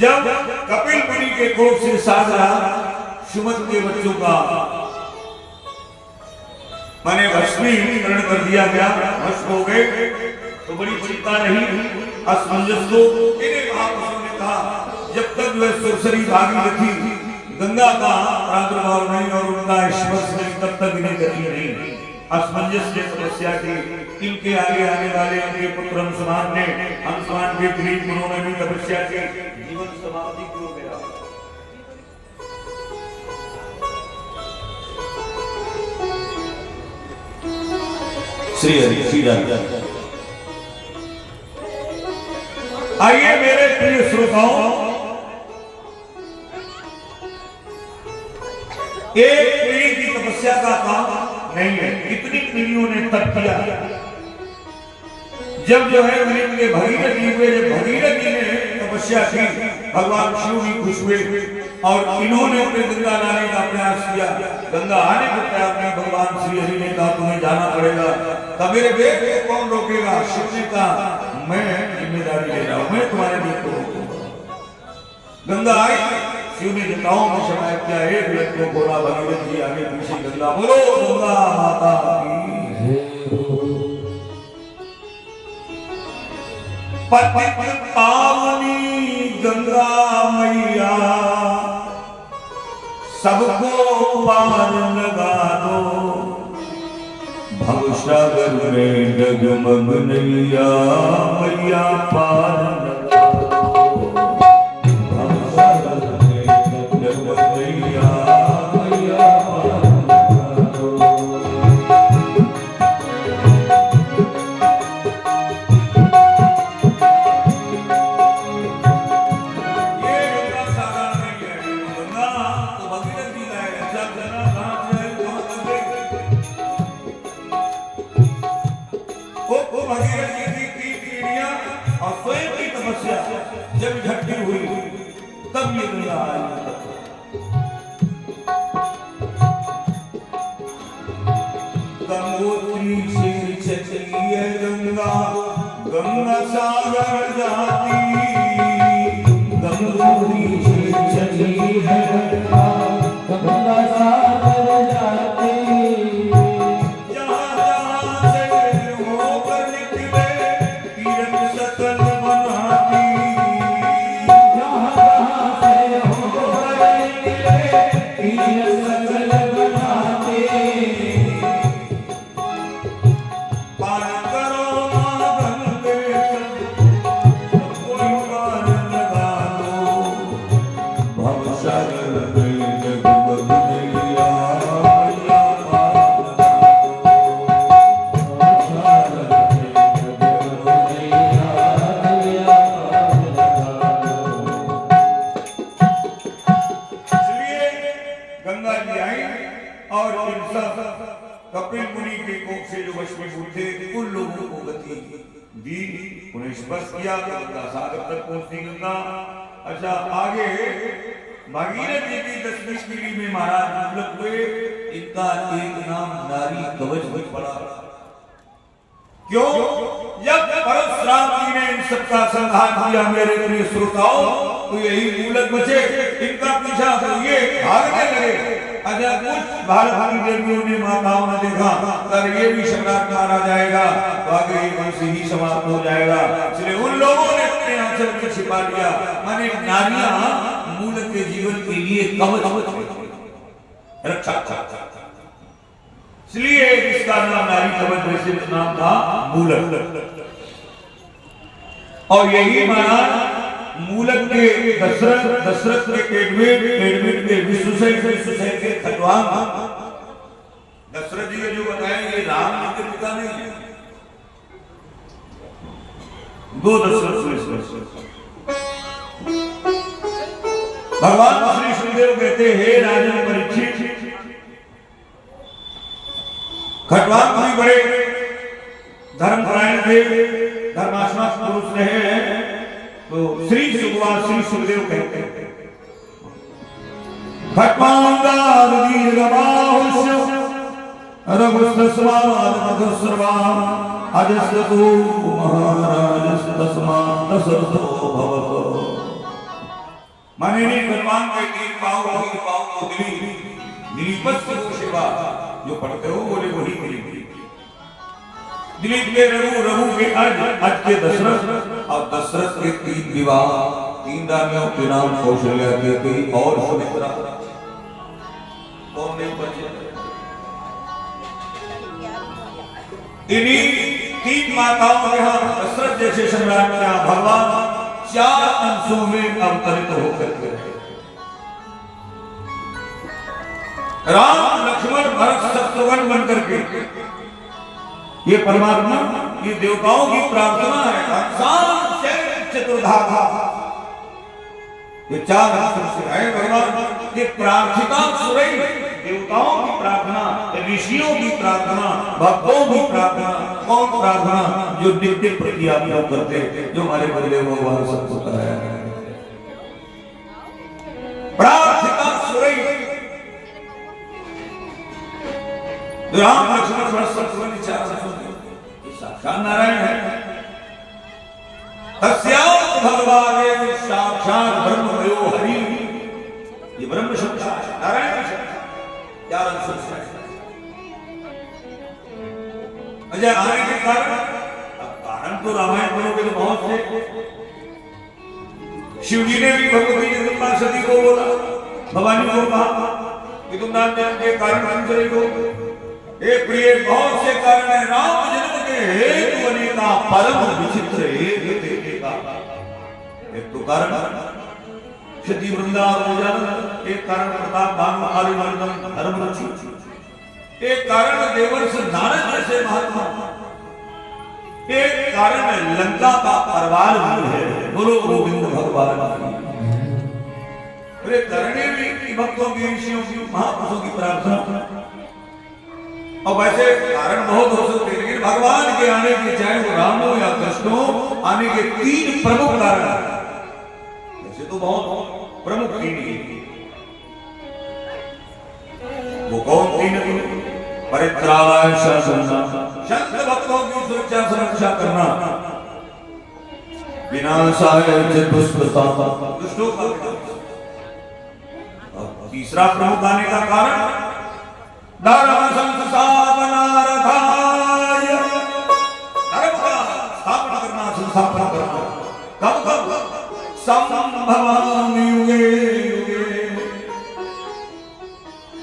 जब कपिल मुनि के कोप से 60,000 सुमत के बच्चों का माने भस्मीकरण कर दिया गया, भस्म हो गए, तो बड़ी चिंता रही असमंजस को। इन्हें महापुरुषों ने कहा जब तक वह सुरसरी भागीरथी गंगा का प्रादुर्भाव नहीं और उनका स्पर्श नहीं, तब तक इन्हें गति नहीं। असमंजस की समस्या की। इनके आगे आने वाले इनके पुत्र अंशुमान ने, अंशुमान के गरीब उन्होंने भी तपस्या की, जीवन समाप्ति हो गया। श्री हरि श्री राम। आइए मेरे प्रिय श्रोताओं, एक पीढ़ी की तपस्या का काम नहीं है, कितनी पीढ़ियों ने तप किया। जब जो है भगीरथ जी हुए, जब भगीरथ जी ने तपस्या की, भगवान शिव भी खुश हुए और इन्होंने अपने गंगा लाने का प्रयास किया। गंगा आने को तैयार नहीं, भगवान श्री हरि ने कहा तुम्हें जाना पड़ेगा। तब मेरे बेटे को कौन रोकेगा? शिव ने कहा मैं जिम्मेदारी ले रहा हूं, मैं तुम्हारे बेटे को रोकूंगा। गंगा आई, शिव ने जटाओं में समाया किया, एक लट को बोला भगीरथ जी आगे पीछे गंगा, बोलो गंगा माता की। पतित पावनी गंगा मैया सबको पावन लगा दो, भवसागर में डगमग नैया मैया पार लगा दो, भवसागर में डगमग नैया मैया पार लगा दो। ये गंगा सागर नहीं है, गंगा तो भगीरथ जी का है, जब जना कहाँ से आई वहाँ तक गई। वो भगीरथ जी की 3 पीढ़ियां और स्वयं की तपस्या जब इकट्ठी हुई तब ये गंगा आई। गंगोत्री से चली है गंगा, गंगा सागर जाती, गंगोत्री से चली है गंगा, गंगा सागर जाती, जहाँ जहाँ से होकर निकले तीरथ सकल बनाती, जहाँ जहाँ से होकर निकले तीरथ सकल बनाती। पार करो माँ गंगे सबको पार लगा दो, भवसागर में डगमग नैया मैया पार लगा दो, भवसागर में डगमग नैया मैया पार लगा दो। इसलिए गंगा जी आई और इन सब कपिल मुनि के कोख से जो वशीभूत थे उन लोगों को गति दी, उन्हें स्पर्श किया, गंगा सागर तक पहुंचती गंगा। अच्छा, आगे भागीरथ जी की 10वीं पीढ़ी में महाराज उपलब्ध हुए, इनका एक नाम नारी कवच भी पड़ा। क्यों? जब परशुराम जी ने इन सबका संहार किया मेरे प्रिय श्रोताओं, तो यही मूलक बचे, इनका पीछा तो ये भागने लगे। अच्छा, कुछ भारत की देवियों ने माताओं ने देखा कर ये भी सम्राट मारा जाएगा तो आगे ये वंश ही समाप्त हो जाएगा, इसलिए उन लोगों ने अपने आंचल में छिपा लिया। माने नारियां मूलक के जीवन के लिए कवच रक्षा, इसलिए इसका नाम नारी कवच वैसे नाम था मूलक। और यही महाराज मूलक के दशरथ के एडमिट के विश्वसेन के खटवांग, दशरथ जी ने जो बताया ये राम जी के पिता नहीं है, 2 दशरथ। भगवान श्री सुखदेव कहते हे राजन परीक्षित, खटवांग भी बड़े धर्मपरायण थे, धर्मात्मा पुरुष रहे हैं, तो श्री सुखदेव कहते हैं खटवांगार दीर्घबाहुष्य रघुस्तस्मात् मधुस्रवाम् अजस्रतो महाराजस्तस्मात् दशरथो भवत्। माने ने खटवांग के 3 बाहु को दिलीप सेवा जो पढ़ते हो बोले वही मिलेगी। दिलीप के रघु के अज के दशरथ और दशरथ के 3 विवाह, 3 रानियों के नाम कौशल्या के कई और सुमित्रा, कौन नहीं बचे। इन्हीं 3 माताओं के यहाँ दशरथ जैसे सम्राट के यहाँ भगवान 4 अंशों में अवतरित होकर के रहे। राम लक्ष्मण भरत शत्रुघ्न बनकर के ये परमात्मा, ये देवताओं की प्रार्थना है। चतुर्धाधा ये 4 अक्षर से है भगवान, ये प्रार्थिता सुरई, देवताओं की प्रार्थना, ऋषियों की प्रार्थना, भक्तों की प्रार्थना। कौन प्रार्थना? जो नित्य प्रति आप लोग करते, जो हमारे बदले भगवान सबको कराया है। प्रार्थिता सुरई राम लक्ष्मण भरत शत्रुघ्न 4 साक्षात नारायण है। तस्यात् भगवाने साक्षात ब्रह्मयो हरि, ये ब्रह्म शब्द नारायण शब्द 4 अंशों से। अच्छा, आने के कारण तो रामायण पढ़ोगे तो बहुत से। शिव जी ने भी भगवती जगदम्बा सती को बोला, भवानी को कहा कि तुम नाम जन्म के कारण मंजरी हो। हे प्रिय, बहुत से कारण है राम जन्म के हेतु अनेका, परम विचित्र एक देखे का। एक तो कारण क्षति वृंदावन, एक कारण प्रताप भानु आर्यवर्धन धर्म रुचि, एक कारण देवर्ष नारद जैसे महात्मा, एक कारण लंका का परवार भी है। बोलो गोविंद भगवान करने भी भक्तों की, ऋषियों की, महापुरुषों की प्रार्थना। और वैसे कारण बहुत हो सकते हैं, लेकिन भगवान के आने के, चाहे वो राम हो या कृष्ण हो, आने के 3 प्रमुख कारण हैं। वैसे तो बहुत प्रमुख 3 ही, वो कौन 3? परित्राणाय संत भक्तों की सुरक्षा सुरक्षा करना, विनाशाय दुष्टता दुष्टों का विनाश। और तीसरा प्रमुख आने का कारण धर्म संस्थापनार्थाय, धर्म का स्थापना करना, संस्थापना करना। कब कब? संभवामि युगे युगे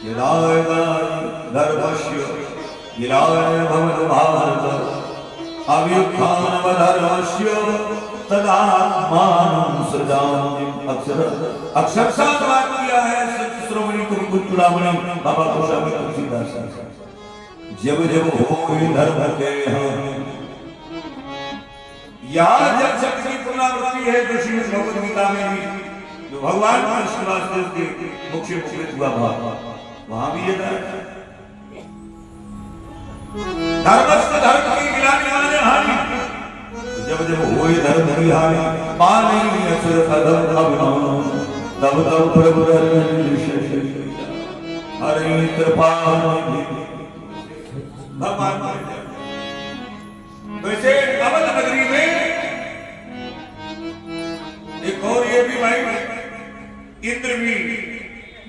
यदा यदा धर्मस्य गिराय भवतो भारत अव्युत्थानमधर्मस्य तदात्मानं सृजामि। अक्षर साथ बात किया है श्रोमणी कुलचूड़ामणि बाबा गोस्वामी तुलसीदास। जब जब हो धर्म के यहाँ जब शब्द की पुनरावृत्ति है तो श्रीमद् भगवद गीता में भी जो भगवान कृष्ण वासुदेव के मुख से मुखरित हुआ भाव, वहां भी ये धर्मस्थ धर्म की गिलाने वाले हानि, जब जब होए धर्म की हानि, पानी असुर अधम अभिमानो, तब तब प्रभु हरि कृपा भगवान। वैसे अवध नगरी में एक और ये भी भाई इंद्र भी,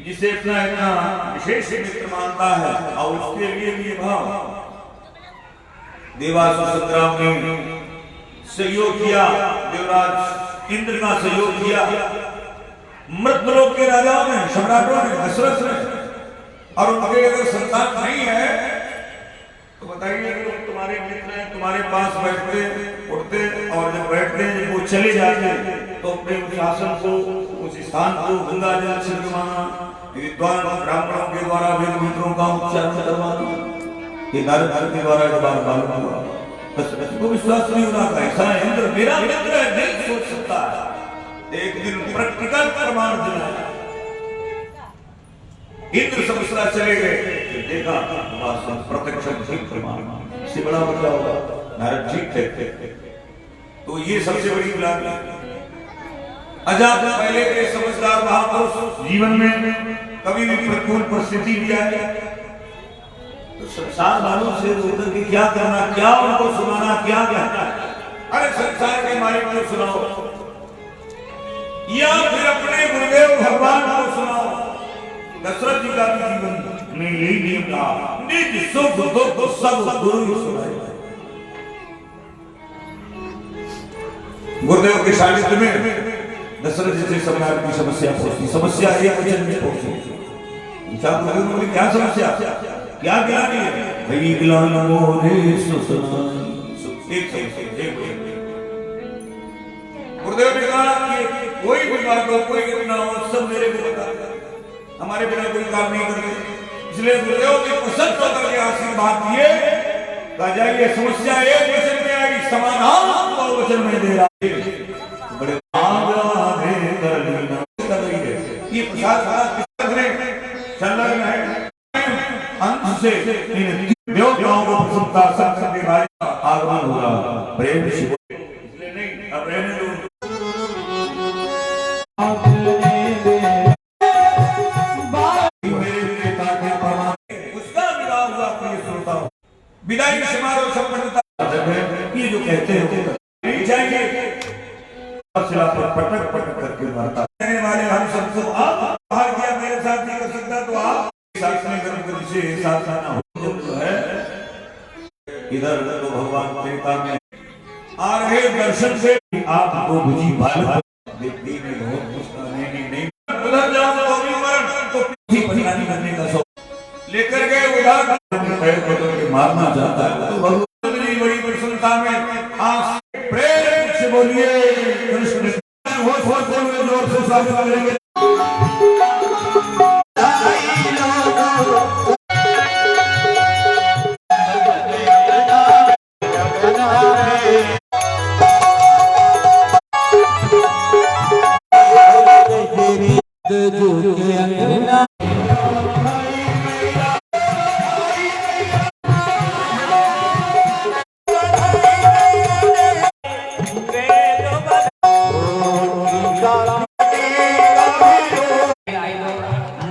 जिसे इतना इतना विशेष मित्र मानता है, और उसके लिए भी भाव देवासुर संग्राम में सहयोग किया, देवराज इंद्र का सहयोग किया। मृतलोक के राजाओं ने, सम्राटों ने, दशरथ ने, और उनके अगर संतान नहीं है तो बताइए, तुम्हारे मित्र हैं, तुम्हारे पास बैठते उठते, और जब बैठते हैं वो चले जाते तो अपने शासन को, उस स्थान को गंगा जल से जमाना, विद्वान ब्राह्मणों के द्वारा वेद मंत्रों का उच्चारण करवाना, ये नारद के द्वारा जवाब मालूम हुआ। दशरथ को विश्वास नहीं होना था, ऐसा इंद्र मेरा मित्र है, नहीं सोच सकता है। एक दिन प्रैक्टिकल प्रमाण दिया, इंद्र समझना चले गए, देखा प्रत्यक्ष प्रमाण से बड़ा बदलाव होगा। नारद ठीक थे, तो ये सबसे बड़ी गुलामी। अजात पहले के समझदार महापुरुष जीवन में कभी भी प्रतिकूल परिस्थिति भी आए तो संसार वालों से उधर के क्या करना, क्या उनको सुनाना, क्या कहना। अरे संसार के मालिक को सुनाओ या फिर अपने गुरुदेव भगवान को सुनाओ। दशरथ जी का जीवन में यही नियम था, निज सुख दुख सब गुरु ही सुनाए। गुरुदेव के सानिध्य में दशरथ जी से सम्राट की समस्या पहुंची। समस्या एक वचन में पहुंची, क्या समस्या, क्या गिलानी है? भई गिलान मोरे सुसनाई। एक गुरुदेव ने कहा कि कोई भी बात हो, कोई घटना हो, सब मेरे को बता, हमारे बिना कोई काम नहीं करते। इसलिए गुरुदेव ने पसंद होकर के आशीर्वाद दिए, कहा जाइए समस्या एक वचन में आई, समाधान दो वचन में दे रहा है। बड़े ये प्रसाद संलग्न है अंत से इन देवताओं को प्रसन्नता संग के भाई आगमन होगा। प्रेम से इसलिए नहीं, अब रहने दो। उसका विवाह हुआ, प्रिय श्रोताओ, विदाई समारोह संपन्नता ये जो कहते हैं जाएंगे पटक पटक करके मारता कहने वाले हम सबको आप बाहर किया, मेरे साथ नहीं कर सकता तो आप साथ में गर्म कर से साथ आना हो। जो है इधर तो भगवान देवता में आ रहे दर्शन से आपको बुझी बात देखने में बहुत कुछ नहीं उधर जाओ तो भी मरण तो परेशानी करने का शौक लेकर गए उधार पैर पकड़ के मारना चाहता है तो भगवान मेरी बड़ी प्रसन्नता में आंख प्रेम से बोलिए कृष्ण होश जोर से सब करेंगे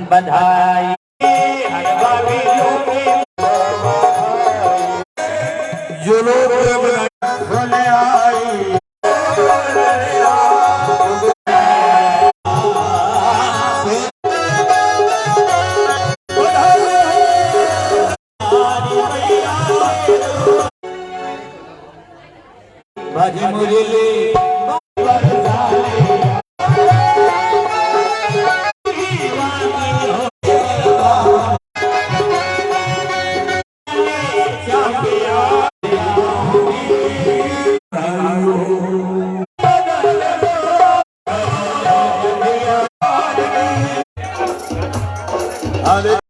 बधाई जो लोग बोले आई भज मुरली